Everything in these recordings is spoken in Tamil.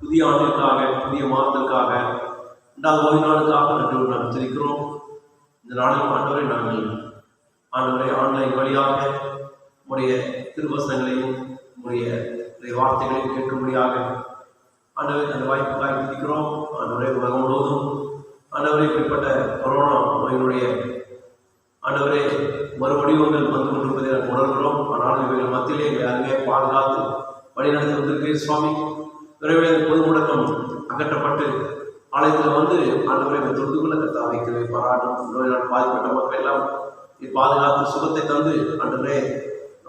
புதிய ஆண்டிற்காக, புதிய மாதத்திற்காக, இரண்டாவது ஓய்வு நாளுக்காக நன்றி நாங்கள் தெரிவிக்கிறோம். இந்த நாளில் ஆண்டவரை நாங்கள் ஆன்லைன் வழியாக உடைய திருவசனங்களையும் உடைய வார்த்தைகளையும் கேட்கும்படியாக ஆண்டவரை அந்த வாய்ப்புக்காக இருக்கிறோம். ஆண்டவரை உலகம் முழுவதும் ஆண்டவரை இப்படிப்பட்ட கொரோனா நோயினுடைய ஆண்டவரே மறுவடிவங்கள் வந்து கொண்டிருப்பதை நாங்கள் உணர்கிறோம். ஆனால் இவர்கள் மத்தியிலே அங்கே பாதுகாத்து வழிநடத்தி வந்திருக்கிறேன் சுவாமி. விரைவில் பொது முடக்கம் அகற்றப்பட்டு ஆலயத்தில் வந்து ஆண்டவரை தொழுது கொள்ள கர்த்தா வைக்கவே பாராட்டும். நோயினால் பாதிப்பட்ட மக்கள் எல்லாம் பாதுகாத்து சுகத்தை தந்து ஆண்டவரே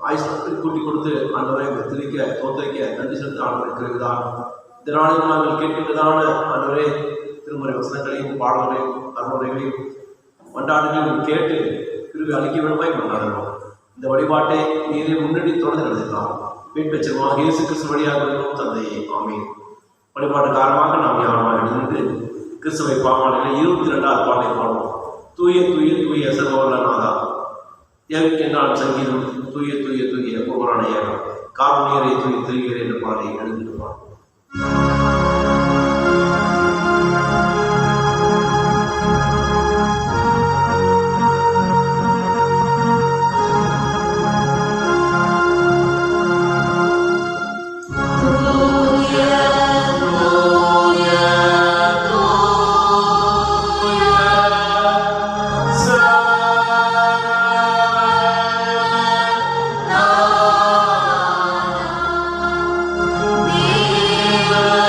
ஆயுஷ்நாட்கள் கூட்டி கொடுத்து ஆண்டவரை துதிக்க தோத்தரிக்க நன்றி செலுத்த ஆண்டவர் இருக்கிறதாக இந்த நாளில் நாங்கள் கேட்கின்றதான ஆண்டவரே திருமுறை வசனங்களையும் பாடல்களையும் அறுமுறைகளையும் கொண்டாடுகளையும் கேட்டு திருவி அளிக்க வேண்டுமாய் கொண்டாடுகிறோம். இந்த வழிபாட்டை நீரை முன்னணி தொடர்ந்து நடத்தலாம். மீட்பெச்சமாக இயேசு கிறிஸ்து வழியாக வருகிறோம் தந்தையே, ஆமென். வழிபாட்டு காரணமாக நாம் யாருமாக நின்று கிறிஸ்துவை பாமாலையில் 22வது பாட்டை பாடுவோம். தூய தூய தூய சர்வவல்லநாதா ஏற்கென்றால் சங்கீதம் தூய தூய தூய புகழான ஏகம் காரணீரை தூய திரிகிற என்ற பாடலை எழுதிட்டு பாடுவோம். Amen.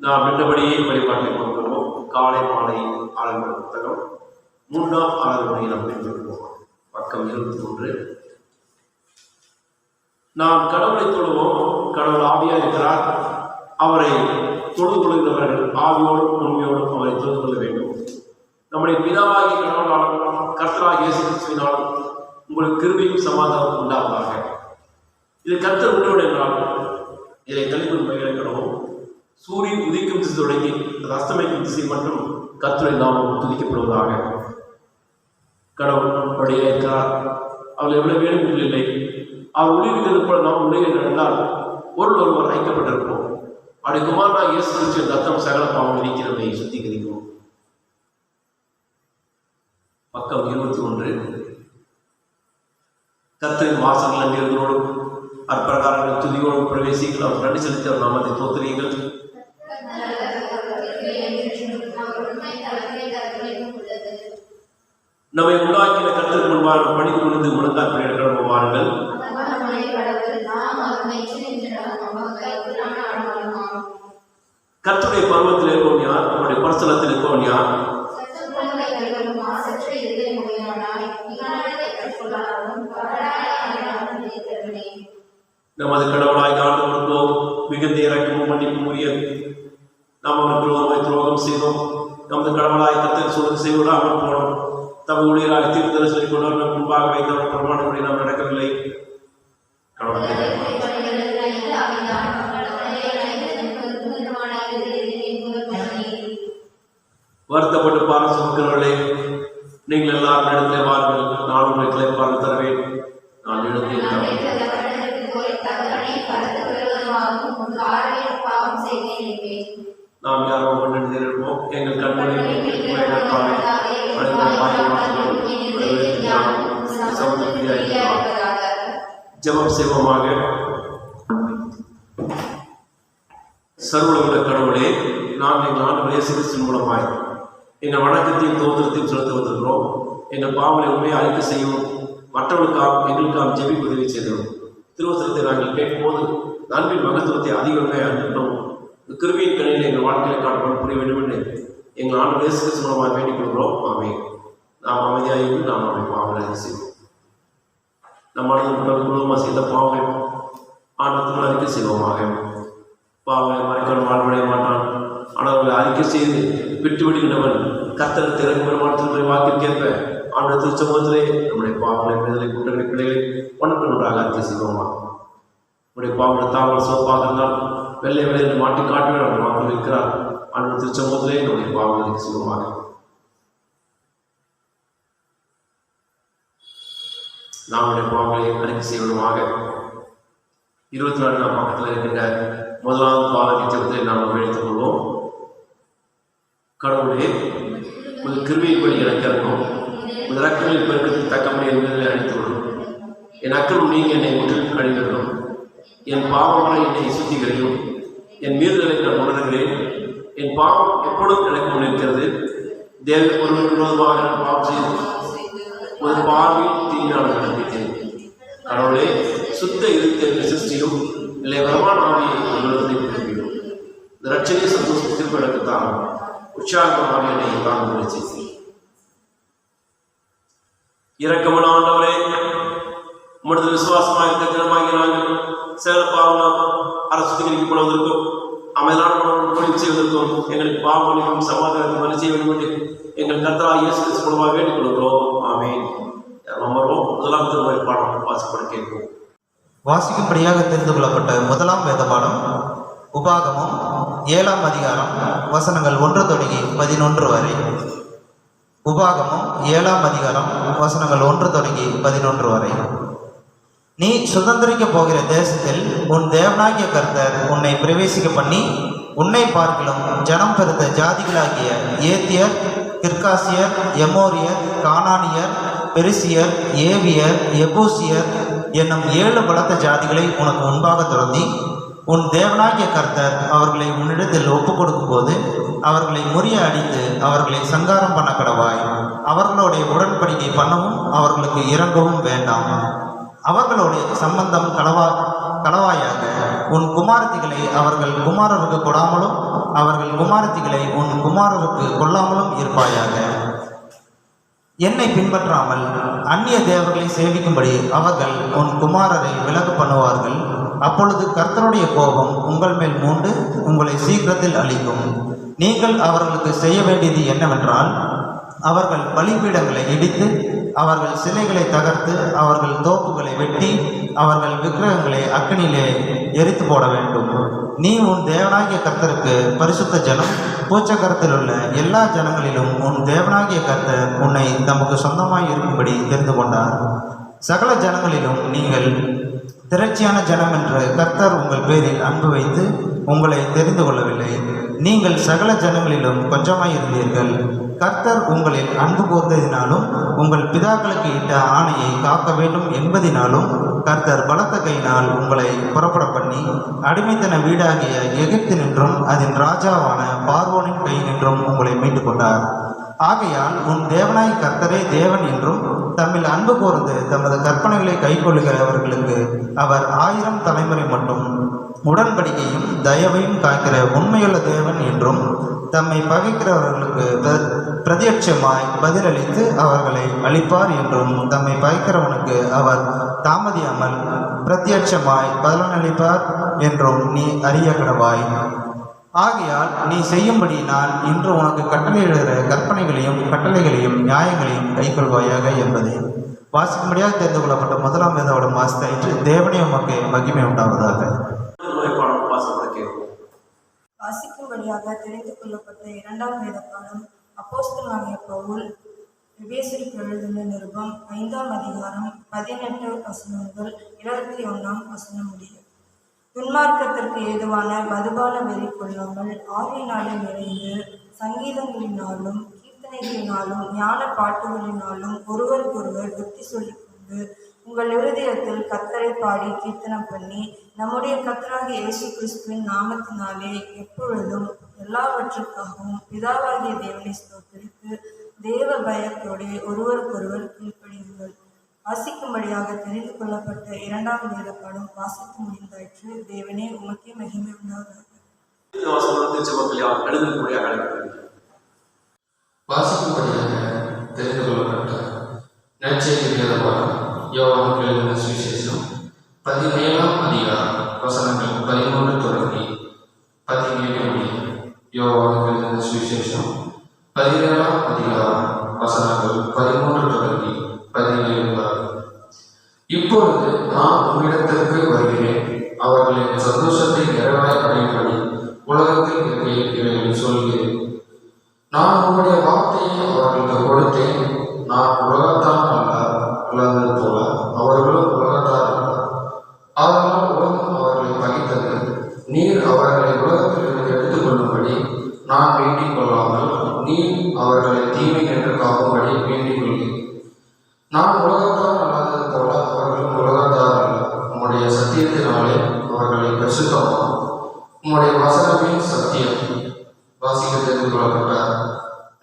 நாம் நின்றபடியே வழிபாட்டை கொண்டுள்ளோம். காலை மாலை ஆளுநர் புத்தகம் 3ஆம் ஆளுநரை நாம் பின்பற்றுவோம். பக்கம் 23. நாம் கடவுளை தொழுவோம். கடவுள் ஆவியாக இருக்கிறார். அவரை தொழுது கொள்கிறவர்கள் ஆவியோடும் உண்மையோடும் அவரை தொழுது கொள்ள வேண்டும். நம்முடைய பிதாவாகிய கடவுளாலும் கர்த்தராகிய இயேசு கிறிஸ்துவினாலும் உங்களுக்கு கிருபையும் சமாதானம் உண்டாவதாக. இது கர்த்தர் உண்டோடு என்றால் இதை கழிவு மகிழக்கணும். சூரியன் உதிக்கும் திசை தொடங்கி அது அஸ்தமிக்கும் திசை மட்டும் கர்த்தருடைய நாமம் துதிக்கப்படுவதாக. கடவுள் அப்படியே இருக்கிறார். அவர் எவ்வளவு வேணும் இல்லை. அவர் ஒளிவிக்கிறது போல நாம் உடைய நடந்தால் ஒருவர் ஐக்கப்பட்டிருப்போம். அப்படி குமாரனாக இயேசு கிறிஸ்துவின் ரத்தம் சகல பாவம் இருக்கிறதை சுத்திகரிக்கும். பக்கம் 21. கர்த்தரின் வாசல்கள் அங்கிருந்தோடும் அற்பிரகாரங்கள் துதியோடும் பிரவேசிகள் அவர் நன்றி செலுத்தி அவர் நாமத்தை தோத்திரீர்கள். நம்மை உண்டாக்கின கர்த்தருக்கு முன்பாக பணிந்து கொண்டு முழங்கால் படியிட வாருங்கள். கர்த்தருடைய பருவத்தில் இருப்பவன் யார்? அவருடைய பரிசலத்தில் இருப்பவன் யார்? நமது கடவுளாய் ஆண்டவருக்கோ மிகுந்த இறக்கமும் மன்னிப்பும் உரியது. நாம் அவருக்கு ஒருமை துரோகம் செய்தோம். நமது கடவுளாய் கர்த்தர் சொல்வது செய்வதாக போனோம். தம் ஊழியராக தீர்த்தலை சொல்லிக் கொண்டவர்கள் முன்பாக வைத்தவர் பிரமாணப்படி நாம் நடக்கவில்லை. வருத்தப்பட்டு பாரம் சுமக்கிறவர்களே, நீங்கள் எல்லாரும் இடத்திலே வாருங்கள். நான் உங்களுக்கு பாரம் தருவேன். நான் இடத்தில் நாம் யாரோ கொண்டிருப்போம். எங்கள் கண்களை ஜெபம் செய்வோமாக. சர்வலோக கடவுளே, நாங்கள் எங்கள் ஆண்டவர் இயேசு கிறிஸ்துவின் மூலமாய் எங்கள் வணக்கத்தையும் தோத்திரத்தையும் செலுத்த வந்திருக்கிறோம். எங்கள் பாவங்களை உண்மையை அறிக்கை செய்யவும் மற்றவர்களுக்காக எங்களுக்காக ஜெபிக்க உதவி செய்தோம். திருவசனத்தை நாங்கள் கேட்கும்போது நன்பின் மகத்துவத்தை அதிகமாக அறிந்தோம். கிருபையின் கணியில் எங்கள் வாழ்க்கையை காட்டப்பட புரிய வேண்டும் என்று எங்கள் ஆண்டவர் இயேசு கிறிஸ்து மூலமாக வேண்டிக் கொள்கிறோம். ஆமென். நாம் அமைதியாக நாம் நம்முடைய பாவங்களை அறிக்கை செய்வோம். நம்மளது மூலமாக செய்த பாவங்கள் ஆண்டவர்கள் அறிக்கை செய்வோமாக. பாவங்களை மறைக்கணும் வாழ்வடைய மாட்டான். ஆனால் அவர்களை அறிக்கை செய்து விட்டு விடுகின்றவன் கர்த்தர் திறன் பெருமானத்தினுடைய வாக்கிற்கேற்ப ஆண்டு திருச்சமூகத்திலே நம்முடைய பாவங்களை விடுதலை குற்றங்களை பிள்ளைகளை ஒன்றுக்கு ஒன்றாக அறிக்கை செய்வோமா. நம்முடைய பாவங்களை தாவல் சிவப்பாக இருந்தால் வெள்ளை வெள்ளை என்று மாட்டி காட்டுவே நம்ம மக்கள் இருக்கிறார். ஆண்டு திருச்சமூகத்திலே நம்முடைய பாவங்களை அறிக்கை செய்வோமாக. நம்முடைய பாவங்களை அறிக்கை செய்வதுமாக. 24ஆம் பக்கத்தில் இருக்கின்ற முதலாவது பாவத்தை ஜெபத்தை நாம் எடுத்துக் கொள்வோம். கடவுளே, ஒரு கிருபையின்படி எனக்கு இருக்கும். ஒரு இறக்கங்களின் பெருக்கத்துக்கு தக்கபடி என்பதை அழைத்துக் கொள்ளும். என் அக்கிரமம் நீங்க என்னை முற்றிலும் கழிவிடும். என் பாவங்களை என்னை சுத்திகரிக்கும். என் மீறுதலை நான் உணர்கிறேன். என் பாவம் எப்பொழுதும் எனக்கு முன்னிருக்கிறது. தேவன் ஒருவருக்கு விரோதமாக நான் பாவம் செய்து ஒரு பார்வையில் தீயினால் நடப்பித்தேன். கடவுளே, சுத்த இருக்க சிருஷ்டியும் இல்லை வரமான ஆவியை உலகத்தை திரும்பிடும். இந்த ரட்சணை சந்தோஷத்திற்கு எனக்குத்தான் உற்சாகமாக என்னை தாங்க முயற்சி. இரக்கமான ஆண்டவரே, உமது விசுவாசமாக இருக்க தினமாகி நாங்கள் சேலப்பாவனம் அரசு சுத்திகரிக்கப்படுவதற்கும் அமைதியான தொழில் செய்வதற்கும் எங்களுக்கு பாவங்களையும் சமாதானத்தை வழி செய்ய வேண்டும் என்று எங்கள் கர்த்தராகிய இயேசு கிறிஸ்து மூலமாக வேண்டிக் கொள்கிறோம். ஆமென். அமர்வோம். முதலாம் திருமுறை பாடம் வாசிப்பட கேட்போம். வாசிக்கும்படியாக தெரிந்து கொள்ளப்பட்ட முதலாம் வேத பாடம் உபாகமம் 7ஆம் அதிகாரம் வசனங்கள் 1 தொடங்கி 11 வரை. உபாகமம் 7ஆம் அதிகாரம் வசனங்கள் 1 தொடங்கி 11 வரை. நீ சுதந்திரிக்க போகிற தேசத்தில் உன் தேவனாகிய கர்த்தர் உன்னை பிரவேசிக்க பண்ணி உன்னை பார்க்கிலும் ஜனம் பெருத்த ஜாதிகளாகிய ஏத்தியர், கிர்காசியர், எமோரியர், கானானியர், பெரிசியர், ஏவியர், எபூசியர் என்னும் 7 பலத்த ஜாதிகளை உனக்கு முன்பாக துரத்தி உன் தேவனாகிய கர்த்தர் அவர்களை உன்னிடத்தில் ஒப்புக் கொடுக்கும் போது அவர்களை முறிய அடித்து அவர்களை சங்காரம் பண்ண கடவாய். அவர்களுடைய உடன்படிக்கை பண்ணவும் அவர்களுக்கு இறங்கவும் வேண்டாம். அவர்களுடைய சம்பந்தம் களவாயாக உன் குமாரத்திகளை அவர்கள் குமாரருக்கு கொடாமலும் அவர்கள் குமாரத்திகளை உன் குமாரருக்கு கொள்ளாமலும் இருப்பாயாக. என்னை பின்பற்றாமல் அந்நிய தேவர்களை சேவிக்கும்படி அவர்கள் உன் குமாரரை விலக பண்ணுவார்கள். அப்பொழுது கர்த்தருடைய கோபம் உங்கள் மேல் மூண்டு உங்களை சீக்கிரத்தில் அழிக்கும். நீங்கள் அவர்களுக்கு செய்ய வேண்டியது என்னவென்றால், அவர்கள் பலிபீடங்களை இடித்து, அவர்கள் சிலைகளை தகர்த்து, அவர்கள் தோப்புகளை வெட்டி, அவர்கள் விக்கிரகங்களை அக்கினியிலே எரித்து போட வேண்டும். நீ உன் தேவனாகிய கர்த்தருக்கு பரிசுத்த ஜனம். பூச்சக்கரத்தில் உள்ள எல்லா ஜனங்களிலும் உன் தேவனாகிய கர்த்தர் உன்னை தமக்கு சொந்தமாய் இருக்கும்படி தெரிந்து கொண்டார். சகல ஜனங்களிலும் நீங்கள் திரட்சியான ஜனம் என்று கர்த்தர் உங்கள் பேரில் அன்பு வைத்து உங்களை தெரிந்து கொள்ளவில்லை. நீங்கள் சகல ஜனங்களிலும் கொஞ்சமாய் இருந்தீர்கள். கர்த்தர் உங்களில் அன்பு கூர்ந்ததினாலும் உங்கள் பிதாக்களுக்கு இட்ட ஆணையை காக்க வேண்டும் என்பதினாலும் கர்த்தர் பலத்த கையினால் உங்களை புறப்பட பண்ணி அடிமைத்தன வீடாகிய எகிப்தினின்றும் அதன் ராஜாவான பார்வோனின் கையினின்றும் உங்களை மீட்டு கொண்டார். ஆகையால் உன் தேவனாய் கர்த்தரே தேவன் என்றும் தம்மில் அன்பு கூர்ந்து தமது கற்பனைகளை கைக்கொள்ளுகிறவர்களுக்கு அவர் 1000 தலைமுறை மட்டும் உடன்படிக்கையும் தயவையும் காக்கிற உண்மையுள்ள தேவன் என்றும் தம்மை பகைக்கிறவர்களுக்கு பிரத்யட்சமாய் பதிலளித்து அவர்களை அளிப்பார் என்றும் தம்மை பகைக்கிறவனுக்கு அவர் தாமதியாமல் பிரத்யட்சமாய் பலனளிப்பார் என்றும் நீ அறிய கடவாய். ஆகையால் நீ செய்யும்படி நான் இன்று உனக்கு கட்டளையிடுகிற கற்பனைகளையும் கட்டளைகளையும் நியாயங்களையும் கைக்கொள்வாயாக என்பதை வாசிக்கும்படியாக தெரிந்து கொள்ளப்பட்ட 1ஆம் வேதபாடம் வாசித்தாயிற்று. தேவனே உமக்கு மகிமை உண்டாவதாக. வாசிக்கும்படியாக தெரிந்து கொள்ளப்பட்ட 2ஆம் வேதபாடம் அப்போஸ்தலனாகிய பவுல் எபேசியருக்கு எழுதின நிருபம் 5ஆம் அதிகாரம் 18 வசனங்கள் 21ஆம் வசனம் முடிய. துன்மார்க்கத்திற்கு ஏதுவான மதுபான வெறி கொள்ளாமல் ஆவியினாலே நிறைந்து சங்கீதங்களினாலும் கீர்த்தனைகளினாலும் ஞான பாட்டுகளினாலும் ஒருவருக்கொருவர் புத்தி சொல்லிக்கொண்டு உங்கள் இருதயத்தில் கர்த்தரை பாடி கீர்த்தனம் பண்ணி நம்முடைய கர்த்தராகிய இயேசு கிறிஸ்துவின் நாமத்தினாலே எப்பொழுதும் எல்லாவற்றுக்காகவும் பிதாவாகிய தேவனை ஸ்தோத்திரித்து தேவ பயத்தோடு ஒருவருக்கொருவர் கீழ்ப்படியுங்கள். வாசிக்கும்படியாக தெரிந்து கொள்ளப்பட்ட 2ஆம் வேதபாடம் வாசித்து முடிந்தாயிற்று. தேவனே உமக்கே மகிமை உண்டாவதாக. வாசிக்கும்படியாக தெரிந்து கொள்ளப்பட்ட நற்செய்தி வேதபாடம் யோவான் எழுதின சுவிசேஷம் 17ஆம் அதிகாரம் வசனங்கள் 13 தொடங்கி 17 முடிய. யோவான் எழுதின சுவிசேஷம் 17ஆம் அதிகாரம் வசனங்கள் 13 தொடங்கி 17 வரை. இப்பொழுது நான் உன்னிடத்திற்கு வருகிறேன். அவர்களின் சந்தோஷத்தை நிறைவாய் அடையும்படி உலகத்தில் இவைகளை சொல்கிறேன். நான் உன்னுடைய வார்த்தையை அவர்களுக்கு கொடுத்தேன். நான் உலகத்தான் அல்லது போல அவர்களும் உலகத்தார் அல்ல. அதனால் உலகம் அவர்களை பகைத்தது. நீர் அவர்களை உலகத்திலிருந்து எடுத்துக் கொள்ளும்படி நான் வேண்டிக் கொள்ளாமல் நீர் அவர்களை தீமை என்று காக்கும்படி வேண்டிக் கொள்கிறேன். நான் உலகத்தார் அல்லாதது போல அவர்களும் உலகத்தார் அல்ல. உம்முடைய சத்தியத்தினாலே அவர்களை பரிசுத்தமாக்கும். உம்முடைய வசனமே சத்தியம். வாசிக்க தெரிந்து கொள்ளப்பட்ட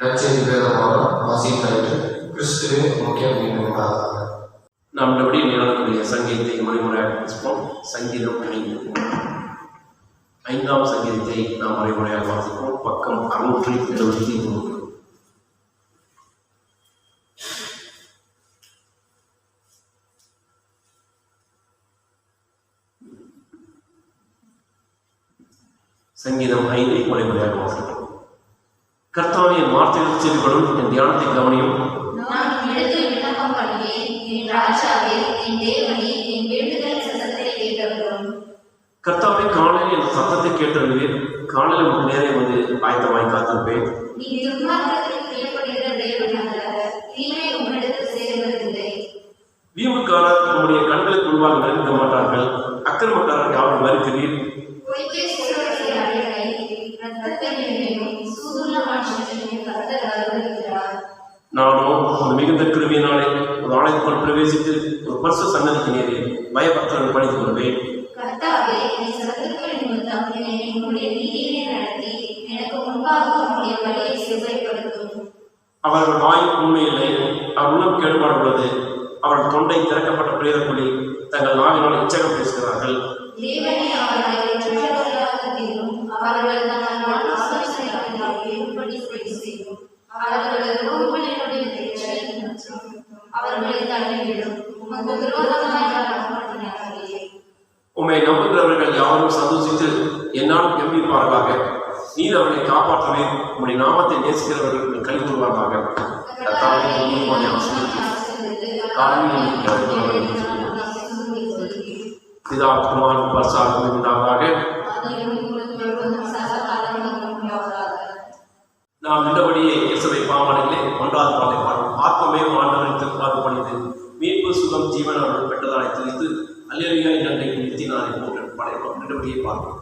நற்செய்தி வேதபாடம் வாசித்தாயிற்று. கிறிஸ்துவே முக்கியம் உண்டாதாக. நாம் நம்முடைய நிலக்கூடிய சங்கீதத்தை மறைமுறையாக வாசிப்போம். சங்கீதம் 5ஆம் சங்கீதத்தை நாம் மறைமுறையாக வாசிப்போம். பக்கம் 673. சங்கீதம் 5 மறைமுறையாக வாசிப்போம். கர்த்தாவே, என் வார்த்தைகள் செவிப்படும், என் தியானத்தை கவனியும். நான் இடத்தில் விண்ணப்பம் பண்ணுவேன். என் ராஜாவே, என் தேவனே, என் வேண்டுதல் சத்தத்தை கேட்டவரும். கர்த்தாவே, காலையில் என் சத்தத்தை கேட்டறிவேன். காலையில் உங்கள் நேரே வந்து ஆயத்தமாய் காத்திருப்பேன். நீ துன்மார்க்கத்தில் பிரியப்படுகிற தேவன் அல்ல. தீமை உன்னிடத்தில் சேர்வதில்லை. வீம்புக்காரர் உங்களுடைய கண்களுக்கு முன்பாக நெருங்க மாட்டார்கள். அக்கிரமக்காரர் யாரும் மறுக்கிறீர். பொய்க்கை சொல்வதை அடைகளை இரத்தத்தினையும் சூதுள்ள மனுஷனையும் கர்த்தர் அருளுகிறார். நானோ ஒரு மிகுந்த கிருபையினாலே ஒரு ஆலயத்துக்குள் பிரவேசித்து ஒரு பரிசுத்த சன்னதிக்கு நேரே பயபக்தர்கள் படித்துக் கொள்வேன். கர்த்தாவே, என் சத்துருக்கள் நிமித்தம் என்னை உம்முடைய நீதியிலே நடத்தி எனக்கு முன்பாக உம்முடைய வழியை செவ்வாய்ப்படுத்தும். அவர்கள் வாயில் உண்மையில்லை, அவர் உள்ளம் கேடுபாடு உள்ளது. அவர்கள் தொண்டை திறக்கப்பட்ட பிரேதக்குழி, தங்கள் நாவினால் இச்சகம் பேசுகிறார்கள். தேவனே அவர்களை சுற்றவர்களாக தீரும். அவர்கள் தங்கள் உம்மை நம்புகிறவர்கள் யாரும் சந்தோஷித்து என்னாலும் கம்பிப்பார்களாக. நீர் அவனை காப்பாற்றவே. உம்முடைய நாமத்தை நேசிக்கிறவர்கள் கல்வி கொள்வார்களாக. பிதா குமாரன் பரிசுத்தாவி உண்டாவதாக. நாம் விட்டபடியே இயேசுவை பாவனைகளே ஒன்றாவது பாடலை பாடும். ஆத்மமே ஆண்டவரின் திருப்பாடு பணிந்து மீட்பு சுகம் ஜீவன் அவர்கள் பெற்றதானை துதித்து அல்லேலூயா நன்றை நிறுத்தினாரை போன்ற படைப்போம். விட்டபடியே பார்ப்போம்.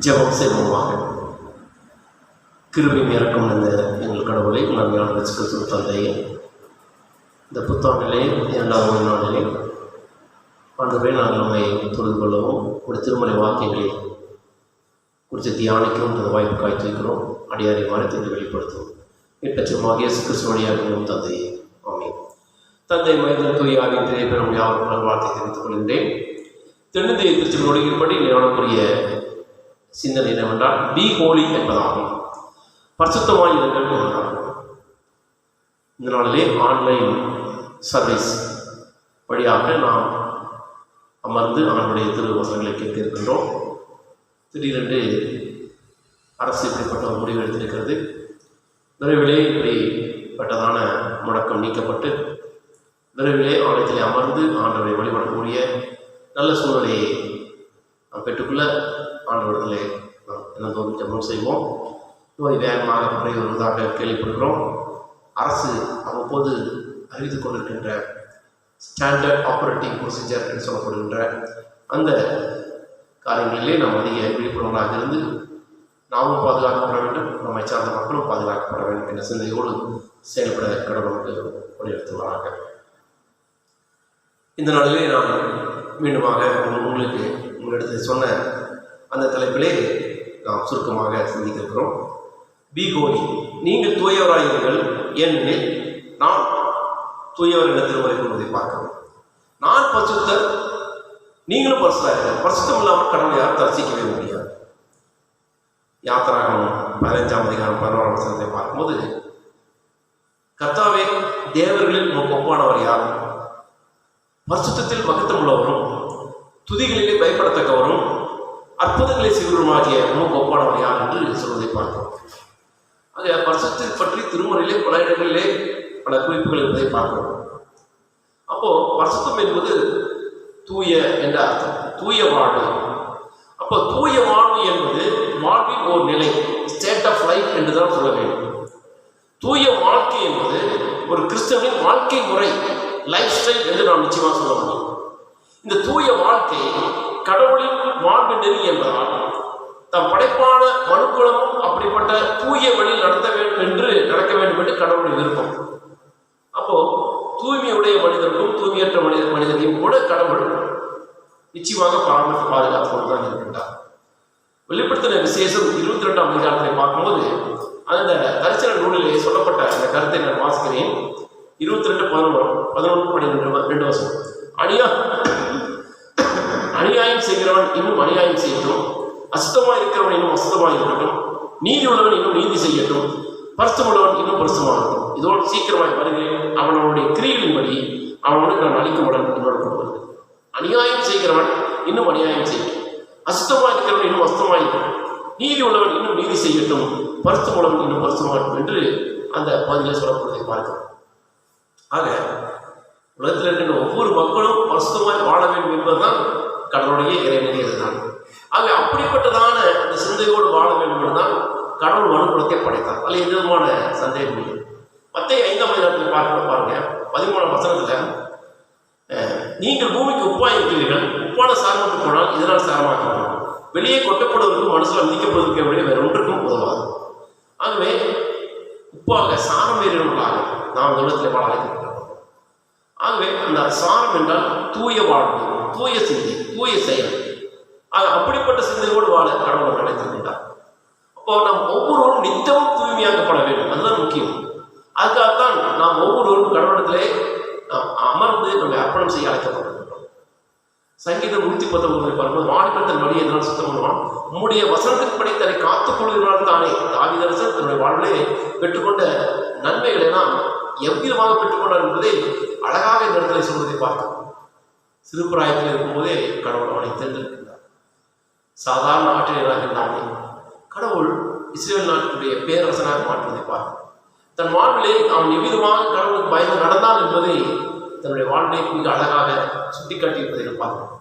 ஜெபம் செய்வோமாக. கிருபை இறக்கம் இந்த எங்கள் கடவுளை நன்மையான கிறிஸ்து தந்தையே, இந்த புத்தாண்டிலே 2வது நாளிலே ஆண்டவரே நாங்கள் நம்மை தொழுது கொள்ளவும் ஒரு திருமலை வாக்கியங்களை குறித்து தியானிக்கவும் இந்த வாய்ப்பு காய்ச்சிருக்கிறோம். அடியாரை மறைத்து வெளிப்படுத்துவோம். இப்பட்சமாக இயேசு கிறிஸ்து வழியாக தந்தையே ஆமென். தந்தை மனிதன் தூயாவின் திரைப்பெறும் யாவரும் வார்த்தை தெரிவித்துக் கொள்கின்றேன். தென்னிந்திய திருச்சி ஒழுங்கின்படி நிறுவனக்குரிய சிந்தனை என்னவென்றால் பி ஹோலி என்பதாகும். பரிசுத்தமாய் இருங்கள் என்பதாகும். இந்த நாளிலே ஆன்லைன் சர்வீஸ் வழியாக நாம் அமர்ந்து அவனுடைய திருவசனங்களை கேட்க இருக்கின்றோம். திடீரென்று அரசு இப்படிப்பட்ட ஒரு முடிவு எடுத்திருக்கிறது. விரைவிலே இப்படிப்பட்டதான முடக்கம் நீக்கப்பட்டு விரைவிலே ஆலயத்திலே அமர்ந்து ஆண்டவரை வழிபடக்கூடிய நல்ல சூழ்நிலையை நாம் பெற்றுக்கொள்ள ஆண்டவர்களே நாம் தினந்தோறும் ஜெபம் செய்வோம். நோய் வேகமாக குறைய வருவதாக கேள்விப்படுகிறோம். அரசு அவ்வப்போது அறிவித்துக் கொண்டிருக்கின்ற ஸ்டாண்டர்ட் ஆப்ரேட்டிங் ப்ரொசீஜர் என்று சொல்லப்படுகின்ற அந்த காரியங்களிலே நாம் அதிக விழிப்புணர்வாக இருந்து நாமும் பாதுகாக்கப்பட வேண்டும், நம்மை சார்ந்த மக்களும் பாதுகாக்கப்பட வேண்டும் என்ற சிந்தையோடு செயல்பட கடவுளுக்கு வலியுறுத்துவாராக. இந்த நாளிலே நான் மீண்டுமாக உங்களுக்கு உங்களிடத்தில் சொன்ன அந்த தலைப்பிலே நாம் சுருக்கமாக சிந்தித்திருக்கிறோம். பி ஹோலி, நீங்கள் தூயவராயிருங்கள் ஏனெனில் நான் தூயவர் என்ற திருமலை கொள்வதை பார்க்கிறோம். நான் பரிசுத்தர், நீங்களும் பரிசுத்தர். பரிசுத்தம் இல்லாமல் கடவுளை யாரும் தரிசிக்கவே முடியாது. யாத்திராகமம் 15ஆம் அதிகாரம் 11ஆம் வசனத்தை பார்க்கும்போது, கர்த்தாவே தேவர்களில் ஒப்பானவர் யார்? பரிசுத்தத்தில் மகத்துவம் உள்ளவரும் துதிகளிலே பயப்படத்தக்கவரும் அற்புதங்களை செய்வருமாகிய உமக்கு ஒப்பானவர் யார் என்று சொல்வதை பார்க்கிறோம். ஆக பரிசுத்தை பற்றி திருமுறையிலே பல இடங்களிலே பல குறிப்புகள் இருப்பதை பார்க்கிறோம். அப்போ பரிசுத்தம் என்பது தூய என்ற அர்த்தம், தூய வாழ்வு. அப்போ தூய வாழ்வு என்பது வாழ்வின் ஒரு நிலை, ஸ்டேட் ஆஃப் லைஃப் என்றுதான் சொல்ல வேண்டும். தூய வாழ்க்கை என்பது ஒரு கிறிஸ்தவனின் வாழ்க்கை முறை, லைஃப் ஸ்டைல் என்று நாம் நிச்சயமாக சொல்ல முடியும். இந்த தூய வாழ்க்கை கடவுளின் வாழ்வு நெறி என்பதால் தம் படைப்பான மனுக்குலமும் அப்படிப்பட்ட தூய வழியில் நடத்த வேண்டும் என்று நடக்க வேண்டும் என்று கடவுளுடைய விருப்பம். அப்போ தூய்மையுடைய மனிதர்களும் தூய்மையற்ற மனிதர்களையும் கூட கடவுள் நிச்சயமாக பராமரித்து பாதுகாத்து கொண்டுதான் இருக்கின்றார். கருத்தை நான் வாசிக்கிறேன். 22:11-12 வசனம். அநியாயம் செய்கிறவன் இன்னும் அநியாயம் செய்யட்டும், அசுத்தமாக இருக்கிறவன் இன்னும் அசுத்தமாக இருக்கட்டும், நீதி உள்ளவன் இன்னும் நீதி செய்யட்டும், பரிசுத்தம் உள்ளவன் இன்னும் பரிசுத்தமாகட்டும். இதோடு சீக்கிரமாய் வருகிறேன், அவனுடைய கிரியைகளின்படி அவனுக்கு நான் அளிக்குமுடன் என்னோடு கொண்டு வருகிறேன். அநியாயம் செய்கிறவன் இன்னும் அநியாயம் செய்யட்டும், அசுத்தமாக இருக்கிறவன் இன்னும் அசுத்தமாக இருக்கட்டும், நீதி உள்ளவன் இன்னும் நீதி செய்யட்டும், பரிசுத்தம் உள்ளவன் இன்னும் பரிசுத்தமாகட்டும் என்று அந்த பகுதியில் சொல்லப்படுவதை பார்க்கிறோம். ஆக உலகத்தில் இருக்கின்ற ஒவ்வொரு மக்களும் பரிசுத்தமாய் வாழ வேண்டும் என்பதுதான் கடவுளுடைய இறைவனை அதுதான். ஆக அப்படிப்பட்டதான அந்த சிந்தையோடு வாழ வேண்டும் என்றுதான் கடவுள் மனுக்குலத்தை படைத்தார். அதில் எந்த விதமான சந்தேகம் இல்லை. மத்திய 5ஆம் அதிகாரத்தில் பாருங்க 13ஆம் வசனத்தில், நீங்கள் பூமிக்கு உப்பாய் இருக்கிறீர்கள், உப்பான சார்பட்டு போனால் இதனால் சாரமாக்கலாம், வெளியே கொட்டப்படுவதற்கும் மனசில் விதிக்கப்படுவதற்கு வேற ஒன்றுக்கும் உதவாது. ஆகவே உப்பாக சாரம் ஏறினவர்களாக நாம் இந்த உலகத்தில் வாழ அழைக்கப்பட்டோம். ஆகவே அந்த சாரம் என்றால் தூய வாழ்வு, தூய சிந்தை, தூய செயல். அப்படிப்பட்ட சிந்தையோடு வாழ கடவுள் அழைத்திருக்கின்றார். அப்போ நாம் ஒவ்வொருவரும் நித்தமும் தூய்மையாக்கப்பட வேண்டும், அதுதான் முக்கியம். அதுக்காகத்தான் நாம் ஒவ்வொருவரும் கடவுளத்திலே அமர்ந்து நம்மை அர்ப்பணம் செய்ய அழைக்கப்பட்டிருக்கின்றோம். சங்கீதம் 119 பார்க்கும்போது, வாலிபத்தின் வழியை எதனால் சுத்தம் பண்ணுவான், உம்முடைய வசனத்தின்படி தன்னை காத்துக் கொள்கிறால் தானே. தாவீதரசர் தன்னுடைய வாழ்விலே பெற்றுக்கொண்ட நன்மைகளை நாம் எவ்விதமாக பெற்றுக்கொண்டார் என்பதை அழகாக இந்த இடத்துல சொல்வதை பார்க்கிறோம். சிறுபிராயத்தில் இருக்கும்போதே கடவுள் அவனை தேர்ந்தெடுக்கின்றார். சாதாரண ஆற்றினராக இருந்தாலே கடவுள் இஸ்ரேல் நாட்டுடைய பேரரசனாக மாற்றுவதை பார்க்கிறோம். தன் வாழ்விலே அவன் எவ்விதமாக கடவுளுக்கு பயந்து நடந்தான் என்பதை தன்னுடைய வாழ்வை மிக அழகாக சுட்டிக்காட்டியிருப்பதை பார்க்கிறோம்.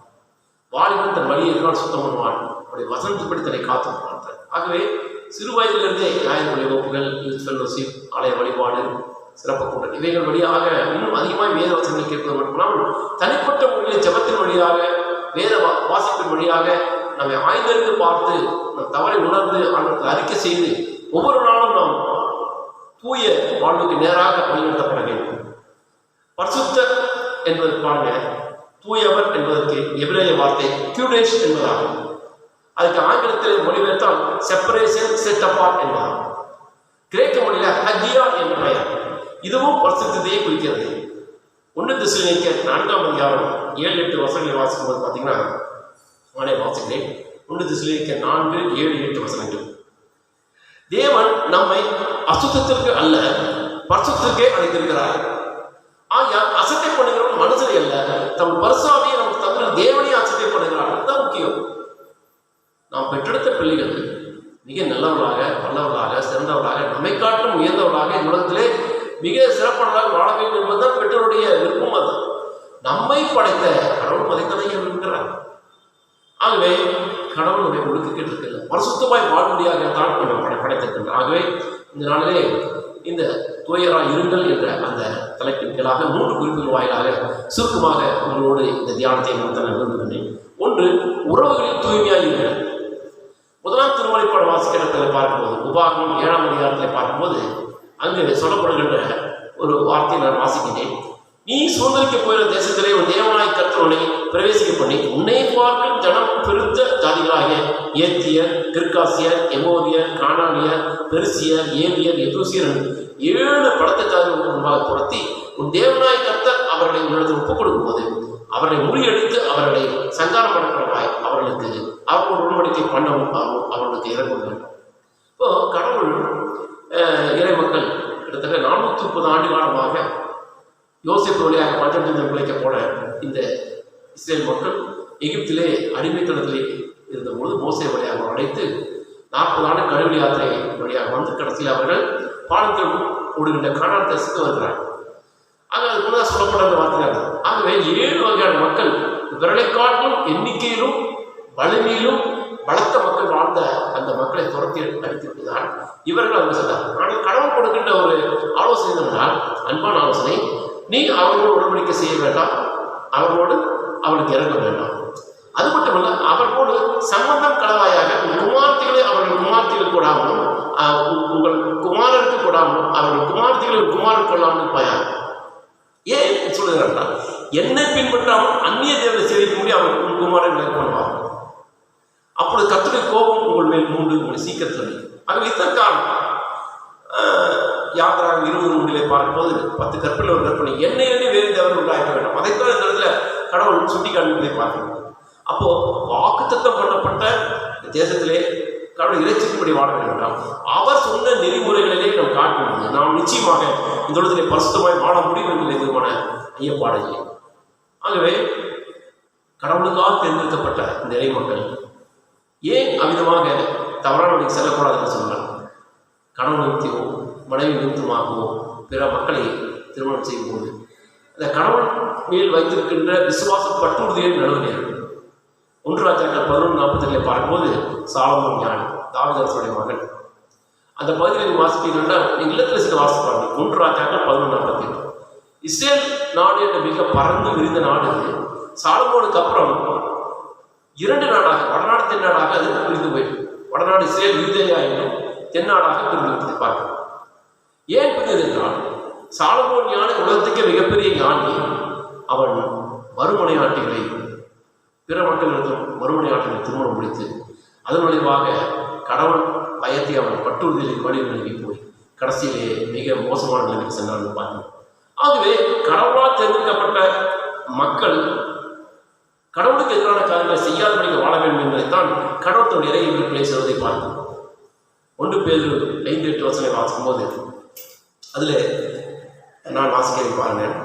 வாலிபன் தன் வழியை எதனால் சுத்தம் பண்ணுவான், அவருடைய வசனத்துப்படி தன்னை காத்து பார்த்தார். ஆகவே சிறு வயதிலிருந்தே ஞாயிறு வகுப்புகள், யூத் ஃபெல்லோஷிப், ஆலய வழிபாடு, சிறப்பு கூட்டம் இவைகள் வழியாக இன்னும் அதிகமாக வேத வசனங்கள் கேட்பது மட்டுமல்லாமல் தனிப்பட்ட முறையில் ஜெபத்தின் வழியாக, வேத வாசிப்பின் வழியாக நம்மை ஆய்ந்தறிந்து பார்த்து நம் தவறை உணர்ந்து அவர்களுக்கு அறிக்கை செய்து ஒவ்வொரு நாளும் நாம் தூய வாழ்வுக்கு நேராக வழிநடத்தப்பட வேண்டும். பரிசுத்தர் என்பது பாருங்க, தூயவர் என்பதற்கு எபிரேய வார்த்தை கியூடேஷ் என்பதாகும். அதுக்கு ஆங்கிலத்தில் மொழிபெயர்த்தால் செப்பரேஷன், செட் அப்பார்ட் என்பதாகும். கிரேக்க மொழியில ஹகியா என்ற பெயர், இதுவும் பரிசுத்தத்தையே குறிக்கிறது. 1 தெசலோனிக்கேயர் 4ஆம் அதிகாரம் 7-8 வசனங்களை வாசிக்கும்போது பார்த்தீங்கன்னா, நானே வாசிக்கிறேன். 1 தெசலோனிக்கேயர் 4:7-8 வசனங்கள். தேவன் நம்மை அசுத்தத்திற்கு அல்ல பரிசுத்தத்திற்கே அழைத்திருக்கிறார். ஆகையால் அசட்டை பண்ணுகிறவன் மனுஷனை அல்ல, தம் பரிசாவியை நமக்கு தவிர தேவனையே அசட்டை பண்ணுகிறார். அதுதான் முக்கியம். நாம் பெற்றெடுத்த பிள்ளைகள் மிக நல்லவர்களாக, வல்லவர்களாக, சிறந்தவர்களாக, நம்மை காட்டும் உயர்ந்தவர்களாக இந்த உலகத்திலே மிக சிறப்பானதாக வாழ வேண்டும் என்பதுதான் பெற்றோருடைய விருப்பம். அது நம்மை படைத்த கடவுள் அதைத்தனை விரும்புகிறார். ஆகவே கடவுளுடைய ஒழுக்கத்தில் இருக்கிறது பரிசுத்தமாய் வாழ்வடியாக தான் நம்ம படைத்திருக்கின்றார். ஆகவே இந்த நாளிலே இந்த தூயராய் இருங்கள் என்ற அந்த தலைப்பின் கீழாக 3 குறிப்புகள் வாயிலாக சுருக்கமாக உங்களோடு இந்த தியானத்தை நடத்த நான் விரும்புகின்றேன். 1, உறவுகளில் தூய்மையாக இருங்கள். 1ஆம் திருமலைப்பாடு வாசிக்கிறத்தில் பார்க்கும்போது, உபாகமம் 7ஆம் அதிகாரத்தில் பார்க்கும்போது அங்கு சொல்லப்படுகின்ற ஒரு வார்த்தையை நான் வாசிக்கிறேன். நீ சுதந்திரிக்க போகிற தேசத்திலே ஒரு தேவனாய் கர்த்தர் உன்னை பிரவேசிக்க பண்ணி உன்னை பார்க்கும் ஜனம் பெருத்த ஜாதிகளாகிய ஏத்தியர், கிர்காசியர், எமோரியர், கானானியர், பெருசியர், ஏவியர், எதூசியர் 7 படத்த ஜாதிகளுக்கு முன்பாக துரத்தி உன் தேவனாய் கர்த்தர் அவர்களை உன்னிடத்தில் ஒப்புக் கொடுக்கும் போது அவர்களை முறியடித்து அவர்களை சங்காரம் பண்ணப்படவாய் அவர்களுக்கு அவர்கள் உடன்படிக்கை பண்ணவும் அவர்களுக்கு இறங்க வேண்டும். இப்போ கடவுள் இறை மக்கள் கிட்டத்தட்ட 430 ஆண்டு காலமாக யோசேப்பு வழியாக பஞ்சத்தில் பிழைக்க போன இந்த இஸ்ரேல் மக்கள் எகிப்திலே அடிமைத்தனத்திலே இருந்தபோது மோசே வழியாக அழைத்து 40 ஆண்டு கடவுள் யாத்திரை வழியாக வந்து கடைசியில் அவர்கள் பாலத்தில் ஓடுகின்ற கானான் தேசத்துக்கு வருகிறார்கள். ஆக அது கூட சொல்லப்பட்ட வார்த்தையாக. ஆகவே 7 வகையான மக்கள் விரலை காட்டிலும் எண்ணிக்கையிலும் வலிமையிலும் பலத்த மக்கள் வாழ்ந்த அந்த மக்களை துரத்தி அடித்திருப்பதால் இவர்கள் அங்கு சென்றார். ஆனால் கடவுள் கொடுக்கின்ற ஒரு ஆலோசனை என்றால், அன்பான ஆலோசனை, நீ அவர்களோடு உடன்படிக்கை செய்ய வேண்டாம், அவளுக்கு இறங்க வேண்டாம். அது மட்டுமல்ல, அவர்களோடு சம்பந்தம் கலவாயாக உங்கள் குமார்த்திகளை அவர்கள் குமார்த்திகள் கூடாமலும் உங்கள் குமாரருக்கு கூடாமலும் அவர்கள் குமார்த்திகளை குமாரர் கொள்ளாமல் இருப்பாயாக. ஏன் சொல்லுகிறார்கள்? என்னை பின்பற்றாமல் அந்நிய தேவனை சேவிக்க முடியும் அவர்கள் உங்கள் குமாரன் மேற்கொள்வார்கள். அப்பொழுது கர்த்தருடைய கோபம் உங்கள் மேல் மூண்டு உங்களை சீக்கிரத்தில். ஆகவே இதன் காரணம் யாத்திராக 20:3 பார்க்கும்போது 10 கற்பில் ஒரு கற்பனை என்னை எண்ணி வேறு தேவன் உண்டாக்க வேண்டும். அதைத்தான் இந்த இடத்துல கடவுள் சுட்டி காண்பதை பார்க்கணும். அப்போ வாக்குத்தத்தம் பண்ணப்பட்ட தேசத்திலே கடவுள் இறைச்சிக்கும்படி வாழ வேண்டும் என்றால் அவர் சொன்ன நெறிமுறைகளிலே நாம் காட்டும்போது நாம் நிச்சயமாக இந்த உலகத்திலே பரிசுத்தமாய் வாழ முடியும் என்ற எதுவான ஐயப்பாடு இல்லை. ஆகவே கடவுளுக்காக தேர்ந்தெடுக்கப்பட்ட இந்த இறை மக்கள் ஏன் அவ்விதமாக தவறான வழிக்கு செல்லக்கூடாது என்று சொன்னால் கணவன் நிமித்தமோ மனைவி நிமித்தமாகவோ பிற மக்களை திருமணம் செய்யும்போது அந்த கணவன் மேல் வைத்திருக்கின்ற விசுவாச பற்றுறுதியை நடுவர்கள் 1 ராஜாக்கள் 11:47 பார்க்கும்போது சாலமோன் ஞானி தாவீது அரசனுடைய மகன் அந்த பகுதியில் வாசிப்பீங்கன்னா இல்லத்தில் சில வாசிப்பாங்க. 1 ராஜாக்கள் 11:48 இஸ்ரேல் நாடு என்ற மிக பறந்து விரிந்த நாடு சாலமோனுக்கு அப்புறம் 2 நாடாக வடநாடு தென்னாடாக அது பிரிந்து போயிட்டு வடநாடு இஸ்ரேல் யூதேயா என்றும் தென்னாடாக பிரிந்து பார்க்கிறோம். ஏன் பிரிந்தது என்றால் சாலமோன் ஞானி உலகத்துக்கே மிகப்பெரிய ஞானி. அவன் மறுமனையாட்டிகளை பிற மக்களிடத்தும் மறுமனையாட்டிகளை திருமணம் முடித்து அதன் விளைவாக கடவுள் பயத்தை அவன் பற்றுறுதியில் வழிநிலைக்கு போய் கடைசியிலே மிக மோசமான நிலைக்கு சென்றான்னு பார்க்கணும். ஆகவே கடவுளால் தேர்ந்தெடுக்கப்பட்ட மக்கள் கடவுளுக்கு எதிரான காரியங்களை செய்யாதபடிக்கு வாழ வேண்டும் என்பதைத்தான் கடவுள் தன்னுடைய இறைவிற்குள்ளே செல்வதை பார்க்கணும். 1 பேதுரு 5:8 வாசிக்கும்போது அதில் நான் வாசிக்கிறேன் பாருங்கள்.